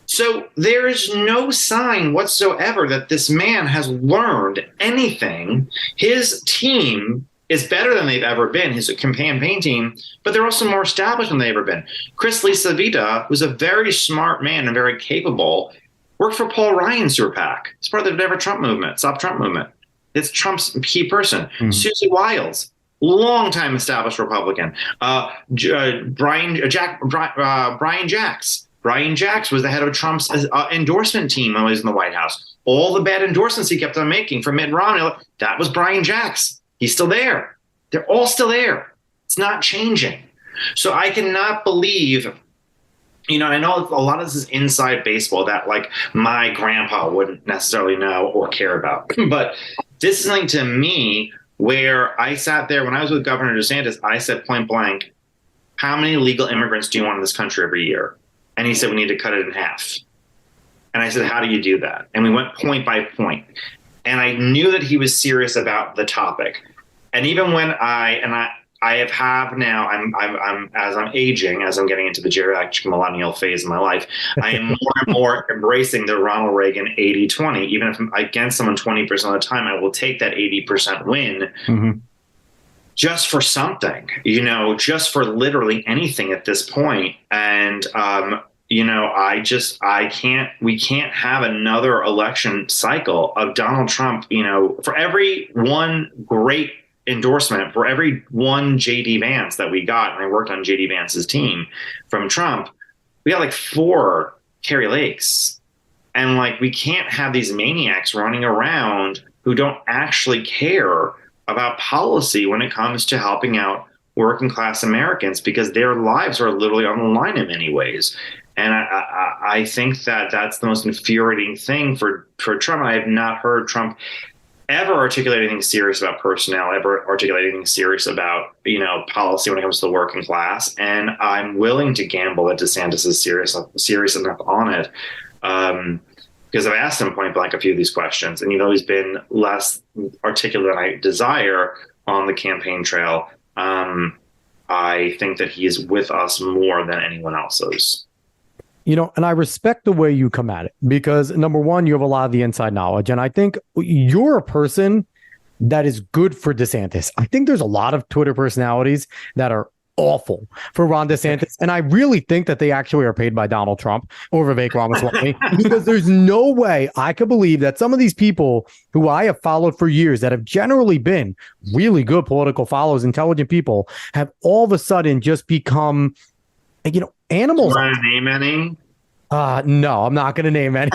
So there is no sign whatsoever that this man has learned anything. His team is better than they've ever been, his campaign team, but they're also more established than they've ever been. Chris Lisa-Vita, who's a very smart man and very capable, worked for Paul Ryan's super PAC. It's part of the Never Trump movement, Stop Trump movement. It's Trump's key person. Mm-hmm. Susie Wiles, longtime established Republican. Brian Jacks. Brian Jacks was the head of Trump's endorsement team when he was in the White House. All the bad endorsements he kept on making for Mitt Romney, that was Brian Jacks. He's still there. They're all still there. It's not changing. So I cannot believe and I know a lot of this is inside baseball that like my grandpa wouldn't necessarily know or care about. But this is something to me where I sat there when I was with Governor DeSantis, I said point blank, how many illegal immigrants do you want in this country every year? And he said, we need to cut it in half. And I said, how do you do that? And we went point by point. And I knew that he was serious about the topic. And even when I have now, I'm as I'm aging, as I'm getting into the geriatric millennial phase of my life, I am more and more embracing the Ronald Reagan 80-20. Even if I'm against someone 20% of the time, I will take that 80% win just for something, just for literally anything at this point. And, we can't have another election cycle of Donald Trump, for every one great endorsement, for every one JD Vance that we got, and I worked on JD Vance's team from Trump, we got like 4 Kari Lakes. And like, we can't have these maniacs running around who don't actually care about policy when it comes to helping out working class Americans, because their lives are literally on the line in many ways. And I think that that's the most infuriating thing for Trump. I have not heard Trump ever articulate anything serious about personnel, ever articulate anything serious about, policy when it comes to the working class. And I'm willing to gamble that DeSantis is serious enough on it. Because I've asked him point blank a few of these questions, and he's been less articulate than I desire on the campaign trail. I think that he is with us more than anyone else is. And I respect the way you come at it, because number one, you have a lot of the inside knowledge. And I think you're a person that is good for DeSantis. I think there's a lot of Twitter personalities that are awful for Ron DeSantis. And I really think that they actually are paid by Donald Trump or Vivek Ramaswamy, because there's no way I could believe that some of these people who I have followed for years that have generally been really good political followers, intelligent people, have all of a sudden just become, animals. Do you want to name any? No, I'm not going to name any.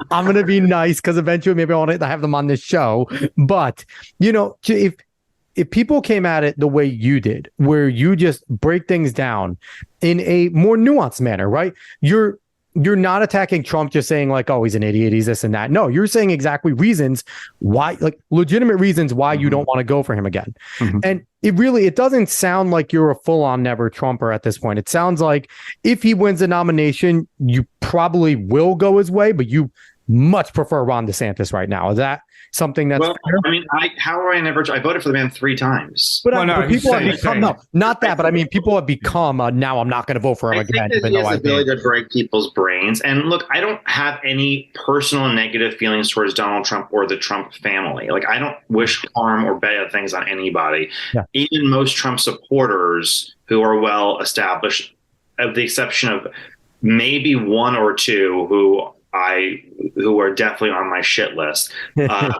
I'm going to be nice, because eventually maybe I want to have them on this show. But, if people came at it the way you did, where you just break things down in a more nuanced manner, right? You're not attacking Trump just saying like, oh, he's an idiot, he's this and that. No, you're saying exactly reasons why, like legitimate reasons why you don't want to go for him again. And it doesn't sound like you're a full-on never Trumper at this point. It sounds like if he wins the nomination, you probably will go his way, but you much prefer Ron DeSantis right now. Is that something that's fair? I mean, I voted for the man 3 times. But people have become, not that, but I mean, people have become, now I'm not going to vote for him again. I think that he has the ability to break people's brains. And look, I don't have any personal negative feelings towards Donald Trump or the Trump family. Like, I don't wish harm or bad things on anybody. Yeah. Even most Trump supporters who are well established, with the exception of maybe 1 or 2 who are definitely on my shit list. But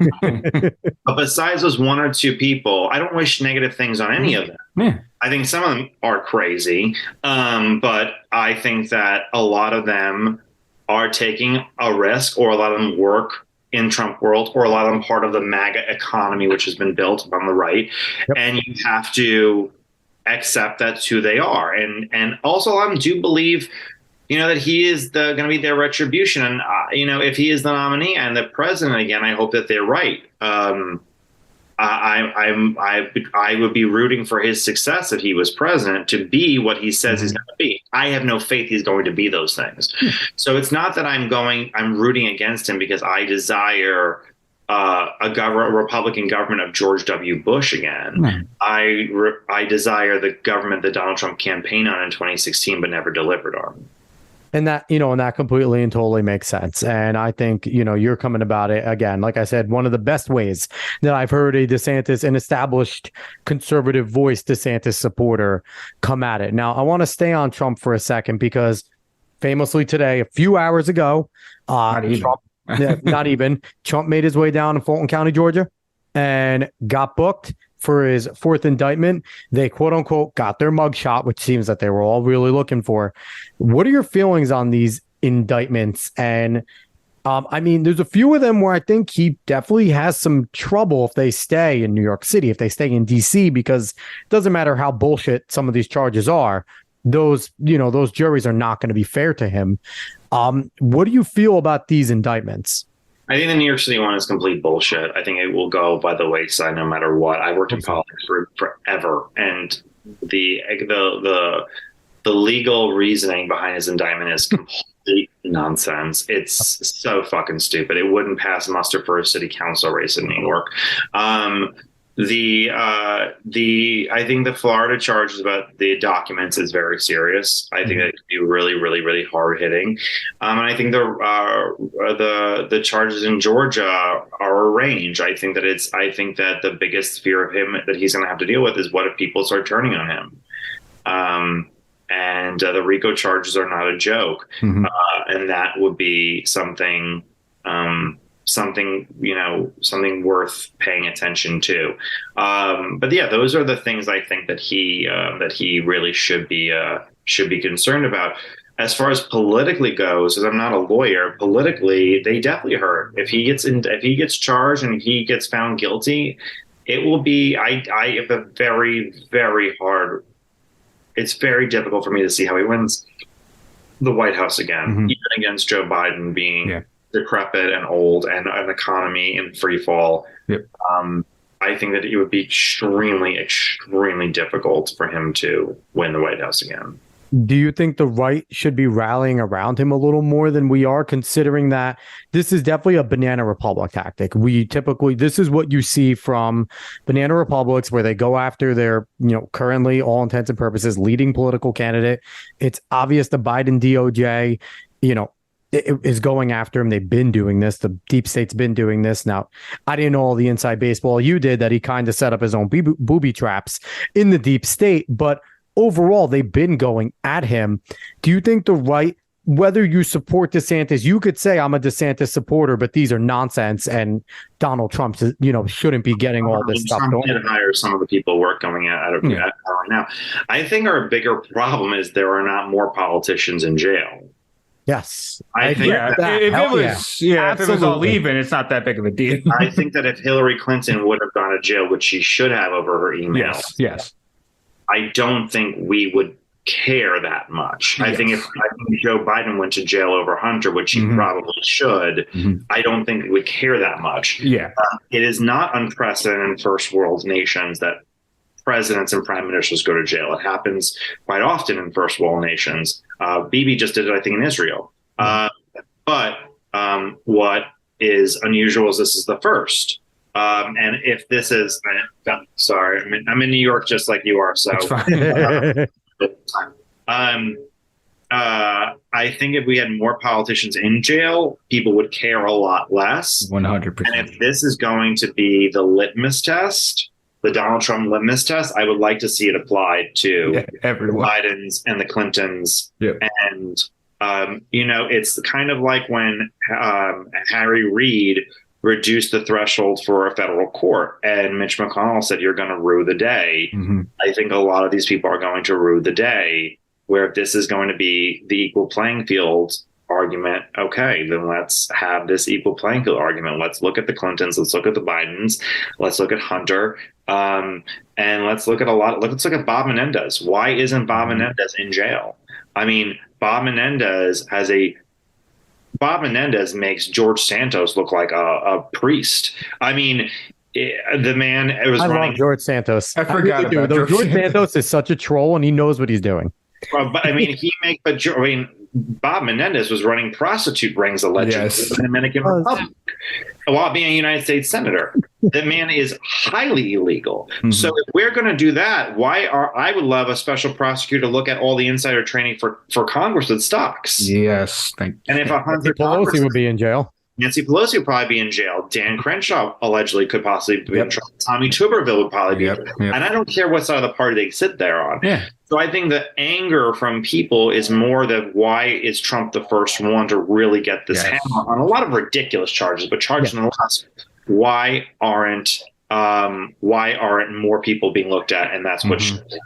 besides those 1 or 2 people, I don't wish negative things on any of them. Yeah. I think some of them are crazy, but I think that a lot of them are taking a risk, or a lot of them work in Trump world, or a lot of them part of the MAGA economy, which has been built on the right. Yep. And you have to accept that's who they are. And also, I do believe that he is going to be their retribution. And, if he is the nominee and the president again, I hope that they're right. I would be rooting for his success if he was president, to be what he says he's going to be. I have no faith he's going to be those things. So it's not that I'm rooting against him because I desire a Republican government of George W. Bush again. I desire the government that Donald Trump campaigned on in 2016 but never delivered on. And that, and that completely and totally makes sense. And I think, you're coming about it again, like I said, one of the best ways that I've heard a DeSantis, an established conservative voice DeSantis supporter, come at it. Now, I want to stay on Trump for a second, because famously today, a few hours ago, Trump made his way down to Fulton County, Georgia, and got booked for his 4th indictment. They quote unquote got their mugshot, which seems that they were all really looking for. What are your feelings on these indictments? And there's a few of them where I think he definitely has some trouble if they stay in New York City, if they stay in DC, because it doesn't matter how bullshit some of these charges are. those juries are not going to be fair to him. What do you feel about these indictments? I think the New York City one is complete bullshit. I think it will go by the wayside no matter what. I worked in politics for forever, and the legal reasoning behind his indictment is complete nonsense. It's so fucking stupid. It wouldn't pass muster for a city council race in New York. I think the Florida charges about the documents is very serious. I think that it could be really, really, really hard hitting. And I think the charges in Georgia are a range. I think that the biggest fear of him that he's going to have to deal with is what if people start turning on him. And the RICO charges are not a joke. And that would be something worth paying attention to. But yeah, those are the things I think that he really should be concerned about. As far as politically goes, as I'm not a lawyer, politically they definitely hurt. If he gets charged and he gets found guilty, it will be I have a very, very hard. It's very difficult for me to see how he wins the White House again, even against Joe Biden being decrepit and old and an economy in free fall. I think that it would be extremely, extremely difficult for him to win the White House again. Do you think the right should be rallying around him a little more than we are, considering that this is definitely a banana republic tactic? This is what you see from banana republics, where they go after their, currently all intents and purposes leading political candidate. It's obvious the Biden DOJ, is going after him. They've been doing this. The deep state's been doing this. Now, I didn't know all the inside baseball you did, that he kind of set up his own booby traps in the deep state, but overall, they've been going at him. Do you think the right, whether you support DeSantis, you could say I'm a DeSantis supporter, but these are nonsense, and Donald Trump, shouldn't be getting all this stuff going. Trump did hire some of the people we're coming out of right now. I think our bigger problem is there are not more politicians in jail. Yes, I think if it was all even, it's not that big of a deal. I think that if Hillary Clinton would have gone to jail, which she should have over her emails, yes. I don't think we would care that much. I think if Joe Biden went to jail over Hunter, which he probably should, I don't think we would care that much. It is not unprecedented in first world nations that presidents and prime ministers go to jail. It happens quite often in first world nations. Bibi just did it, I think, in Israel. But what is unusual is this is the first. And if this is, sorry, I'm in New York just like you are. So I think if we had more politicians in jail, people would care a lot less. 100%. And if this is going to be the litmus test, the Donald Trump litmus test, I would like to see it applied to everyone. Bidens and the Clintons. And, it's kind of like when Harry Reid reduce the threshold for a federal court, and Mitch McConnell said, you're going to rue the day. I think a lot of these people are going to rue the day, where if this is going to be the equal playing field argument, okay, then let's have this equal playing field argument. Let's look at the Clintons, let's look at the Bidens, let's look at Hunter, and let's look at Bob Menendez. Why isn't Bob Menendez in jail? I mean, Bob Menendez makes George Santos look like a priest. I mean, the man was running. Love George Santos. I forgot about George Santos is such a troll, and he knows what he's doing. But I mean, Bob Menendez was running prostitute rings allegedly in the Dominican Republic while being a United States senator. The man is highly illegal. So if we're going to do that, I would love a special prosecutor to look at all the insider trading for Congress with stocks. Yes, thank you. And if Nancy Pelosi would be in jail. Nancy Pelosi would probably be in jail. Dan Crenshaw allegedly could possibly be in trouble. Tommy Tuberville would probably be in jail. And I don't care what side of the party they sit there on. So I think the anger from people is more that why is Trump the first one to really get this hammer on a lot of ridiculous charges, but charges nonetheless. Why aren't more people being looked at? And that's what should be.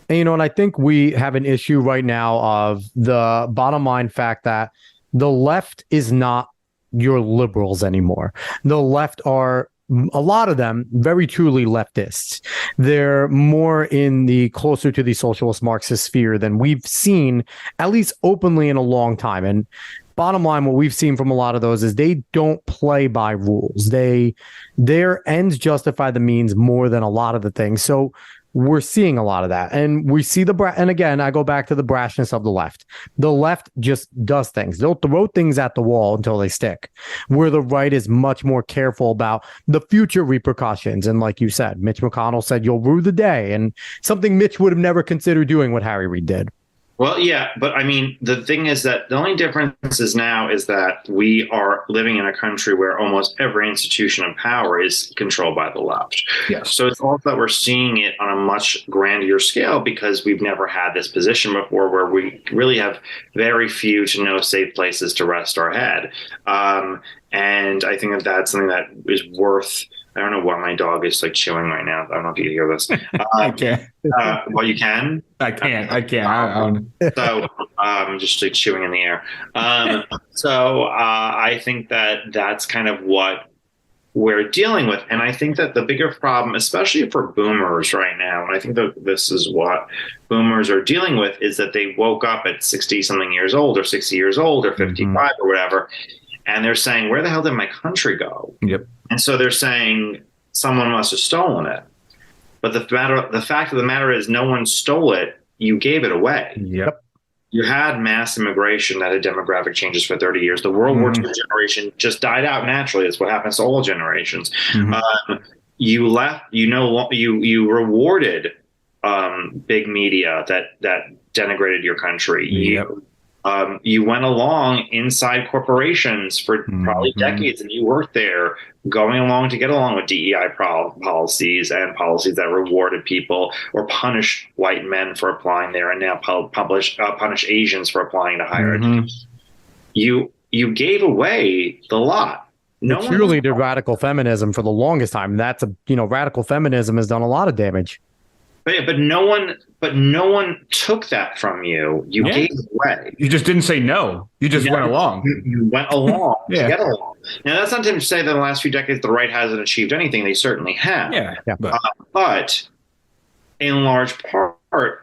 And, and I think we have an issue right now of the bottom line fact that the left is not your liberals anymore. The left are a lot of them very truly leftists. They're more in the closer to the socialist Marxist sphere than we've seen, at least openly, in a long time. And bottom line, what we've seen from a lot of those is they don't play by rules. Their ends justify the means more than a lot of the things. So we're seeing a lot of that. And we see and again, I go back to the brashness of the left. The left just does things. They'll throw things at the wall until they stick, where the right is much more careful about the future repercussions. And like you said, Mitch McConnell said, you'll rue the day. And something Mitch would have never considered doing what Harry Reid did. Well, yeah, but I mean, the thing is that the only difference is now is that we are living in a country where almost every institution of power is controlled by the left. Yes. So it's also that we're seeing it on a much grander scale because we've never had this position before where we really have very few to no safe places to rest our head. And I think that that's something that is worth. I don't know why my dog is like chewing right now. I don't know if you hear this. I can't. Well, you can. I can't. I don't. So just like chewing in the air. So I think that that's kind of what we're dealing with. And I think that the bigger problem, especially for boomers right now, and I think that this is what boomers are dealing with, is that they woke up at 60 something years old or 60 years old or 55 or whatever. And they're saying, where the hell did my country go? Yep. And so they're saying someone must have stolen it. But the fact of the matter is no one stole it. You gave it away. Yep. You had mass immigration that had demographic changes for 30 years. The World War II generation just died out naturally. That's what happens to all generations. You rewarded big media that denigrated your country. Yep. You went along inside corporations for probably decades, and you worked there, going along to get along with DEI policies and policies that rewarded people or punished white men for applying there, and now punish Asians for applying to higher education. You gave away the lot. Truly did radical feminism for the longest time. That's radical feminism has done a lot of damage. But no one took that from you. You gave it away. You just didn't say no. You just went along. You went along to get along. Now, that's not to say that in the last few decades the right hasn't achieved anything. They certainly have. Yeah. But in large part,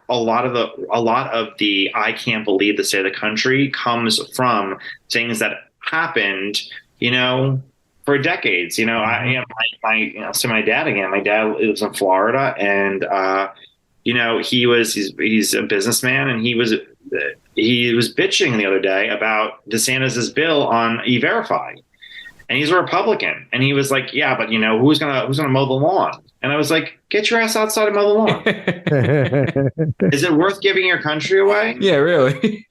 a lot of the I can't believe the state of the country comes from things that happened, for decades. My dad again. My dad lives in Florida, and he's a businessman, and he was bitching the other day about DeSantis's bill on E-Verify, and he's a Republican, and he was like, yeah, but who's gonna mow the lawn? And I was like, get your ass outside and mow the lawn. Is it worth giving your country away? Yeah, really.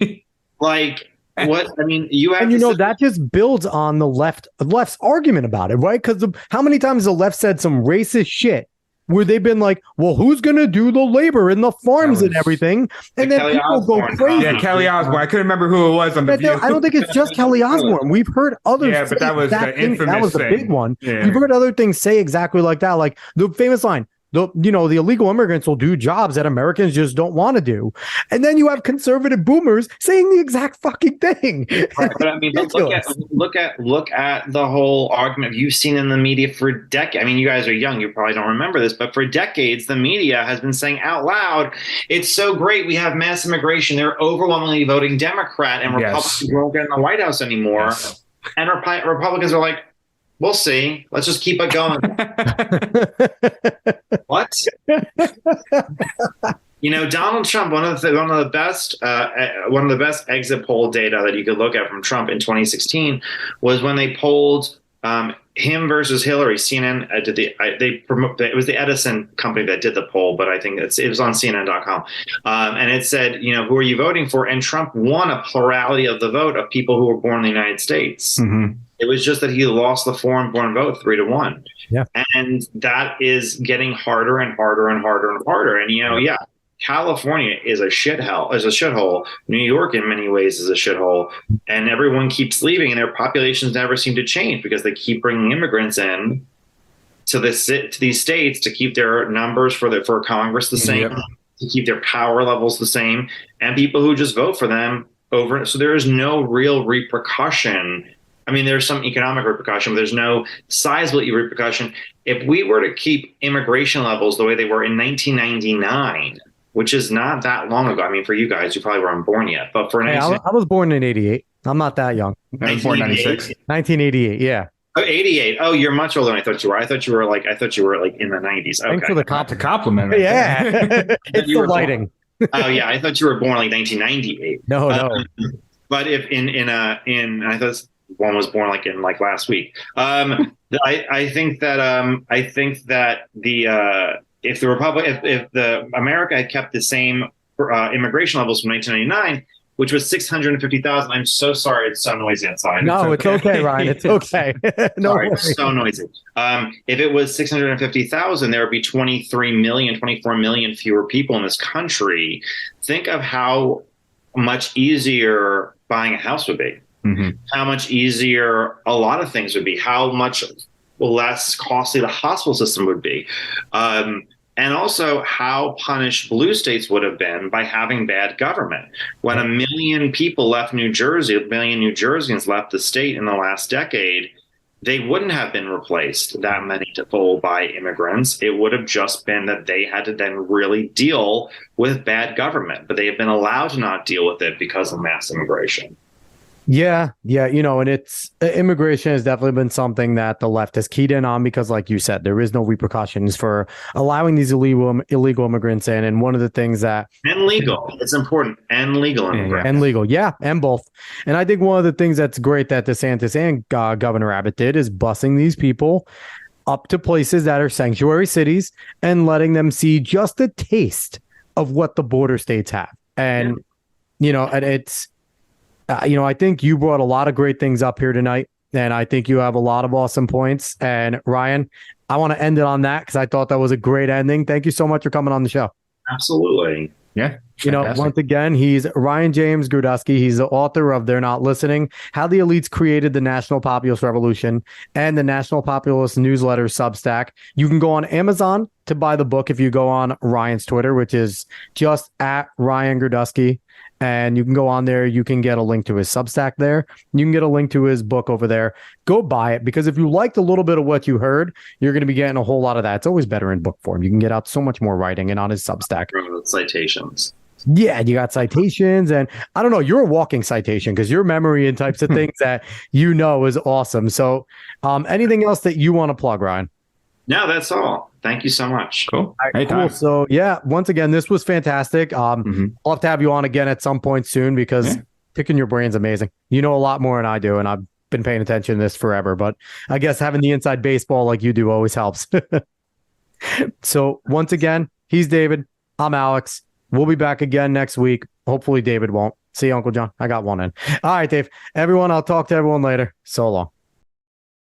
Like. What I mean, that just builds on the left's argument about it, right? Because how many times the left said some racist shit where they've been like, well, who's going to do the labor in the farms and everything? And then people go crazy. Yeah, Kelly Osbourne. I couldn't remember who it was on The View. I don't think it's just Kelly Osbourne. We've heard others. Yeah, but that was the infamous That was the thing. big one. Yeah. We've heard other things say exactly like that. Like the famous line, the illegal immigrants will do jobs that Americans just don't want to do. And then you have conservative boomers saying the exact fucking thing. Right, but I mean, look at the whole argument you've seen in the media for decades. I mean, you guys are young, you probably don't remember this, but for decades, the media has been saying out loud, it's so great we have mass immigration. They're overwhelmingly voting Democrat, and Republicans won't get in the White House anymore. Yes. And Republicans are like, we'll see. Let's just keep it going. What? Donald Trump. One of the best exit poll data that you could look at from Trump in 2016 was when they polled him versus Hillary. CNN it was the Edison company that did the poll, but I think it was on CNN.com, and it said, who are you voting for? And Trump won a plurality of the vote of people who were born in the United States. It was just that he lost the foreign-born vote 3-1. Yeah. And that is getting harder and harder and harder and harder. And, California is a shithole. New York, in many ways, is a shithole. And everyone keeps leaving, and their populations never seem to change because they keep bringing immigrants in to these states to keep their numbers for Congress the same, to keep their power levels the same, and people who just vote for them over. So there is no real repercussion. I mean, there's some economic repercussion, but there's no sizable repercussion. If we were to keep immigration levels the way they were in 1999, which is not that long ago. I mean, for you guys, you probably weren't born yet, but for I was born in 88. I'm not that young. I was born in 96. 1988. Yeah. Oh, 88. Oh, you're much older than I thought you were. I thought you were like in the 90s. Okay. Thanks for the compliment. Right? Yeah. It's the lighting. Oh yeah, I thought you were born like 1998. No. But if I thought one was born like in like last week. I think that if the America had kept the same immigration levels from 1999, which was 650,000. I'm so sorry. It's so noisy outside. No, it's okay, Ryan. It's okay. No sorry, it's so noisy. If it was 650,000, there would be 24 million fewer people in this country. Think of how much easier buying a house would be. Mm-hmm. How much easier a lot of things would be. How much less costly the hospital system would be. And also how punished blue states would have been by having bad government. When 1 million people left New Jersey, 1 million New Jerseyans left the state in the last decade, they wouldn't have been replaced, that many to full, by immigrants. It would have just been that they had to then really deal with bad government, but they have been allowed to not deal with it because of mass immigration. Yeah. And it's immigration has definitely been something that the left has keyed in on because, like you said, there is no repercussions for allowing these illegal immigrants in. And one of the things that and legal, it's important, and legal immigrants. And legal, yeah, and both. And I think one of the things that's great that DeSantis and Governor Abbott did is busing these people up to places that are sanctuary cities and letting them see just a taste of what the border states have. And and it's. I think you brought a lot of great things up here tonight, and I think you have a lot of awesome points. And Ryan, I want to end it on that because I thought that was a great ending. Thank you so much for coming on the show. Absolutely. Yeah. Fantastic. Once again, he's Ryan James Girdusky. He's the author of They're Not Listening, How the Elites Created the National Populist Revolution, and the National Populist Newsletter Substack. You can go on Amazon to buy the book if you go on Ryan's Twitter, which is just at Ryan Girdusky. And you can go on there. You can get a link to his Substack there. You can get a link to his book over there. Go buy it because if you liked a little bit of what you heard, you're going to be getting a whole lot of that. It's always better in book form. You can get out so much more writing and on his Substack. Citations. Yeah, you got citations. And I don't know, you're a walking citation because your memory and types of things that is awesome. So anything else that you want to plug, Ryan? No, that's all. Thank you so much. Cool. Right, cool. So once again, this was fantastic. I'll have to have you on again at some point soon because picking your brain's amazing. You know a lot more than I do, and I've been paying attention to this forever. But I guess having the inside baseball like you do always helps. So once again, he's David. I'm Alex. We'll be back again next week. Hopefully David won't. See you, Uncle John. I got one in. All right, Dave. Everyone, I'll talk to everyone later. So long.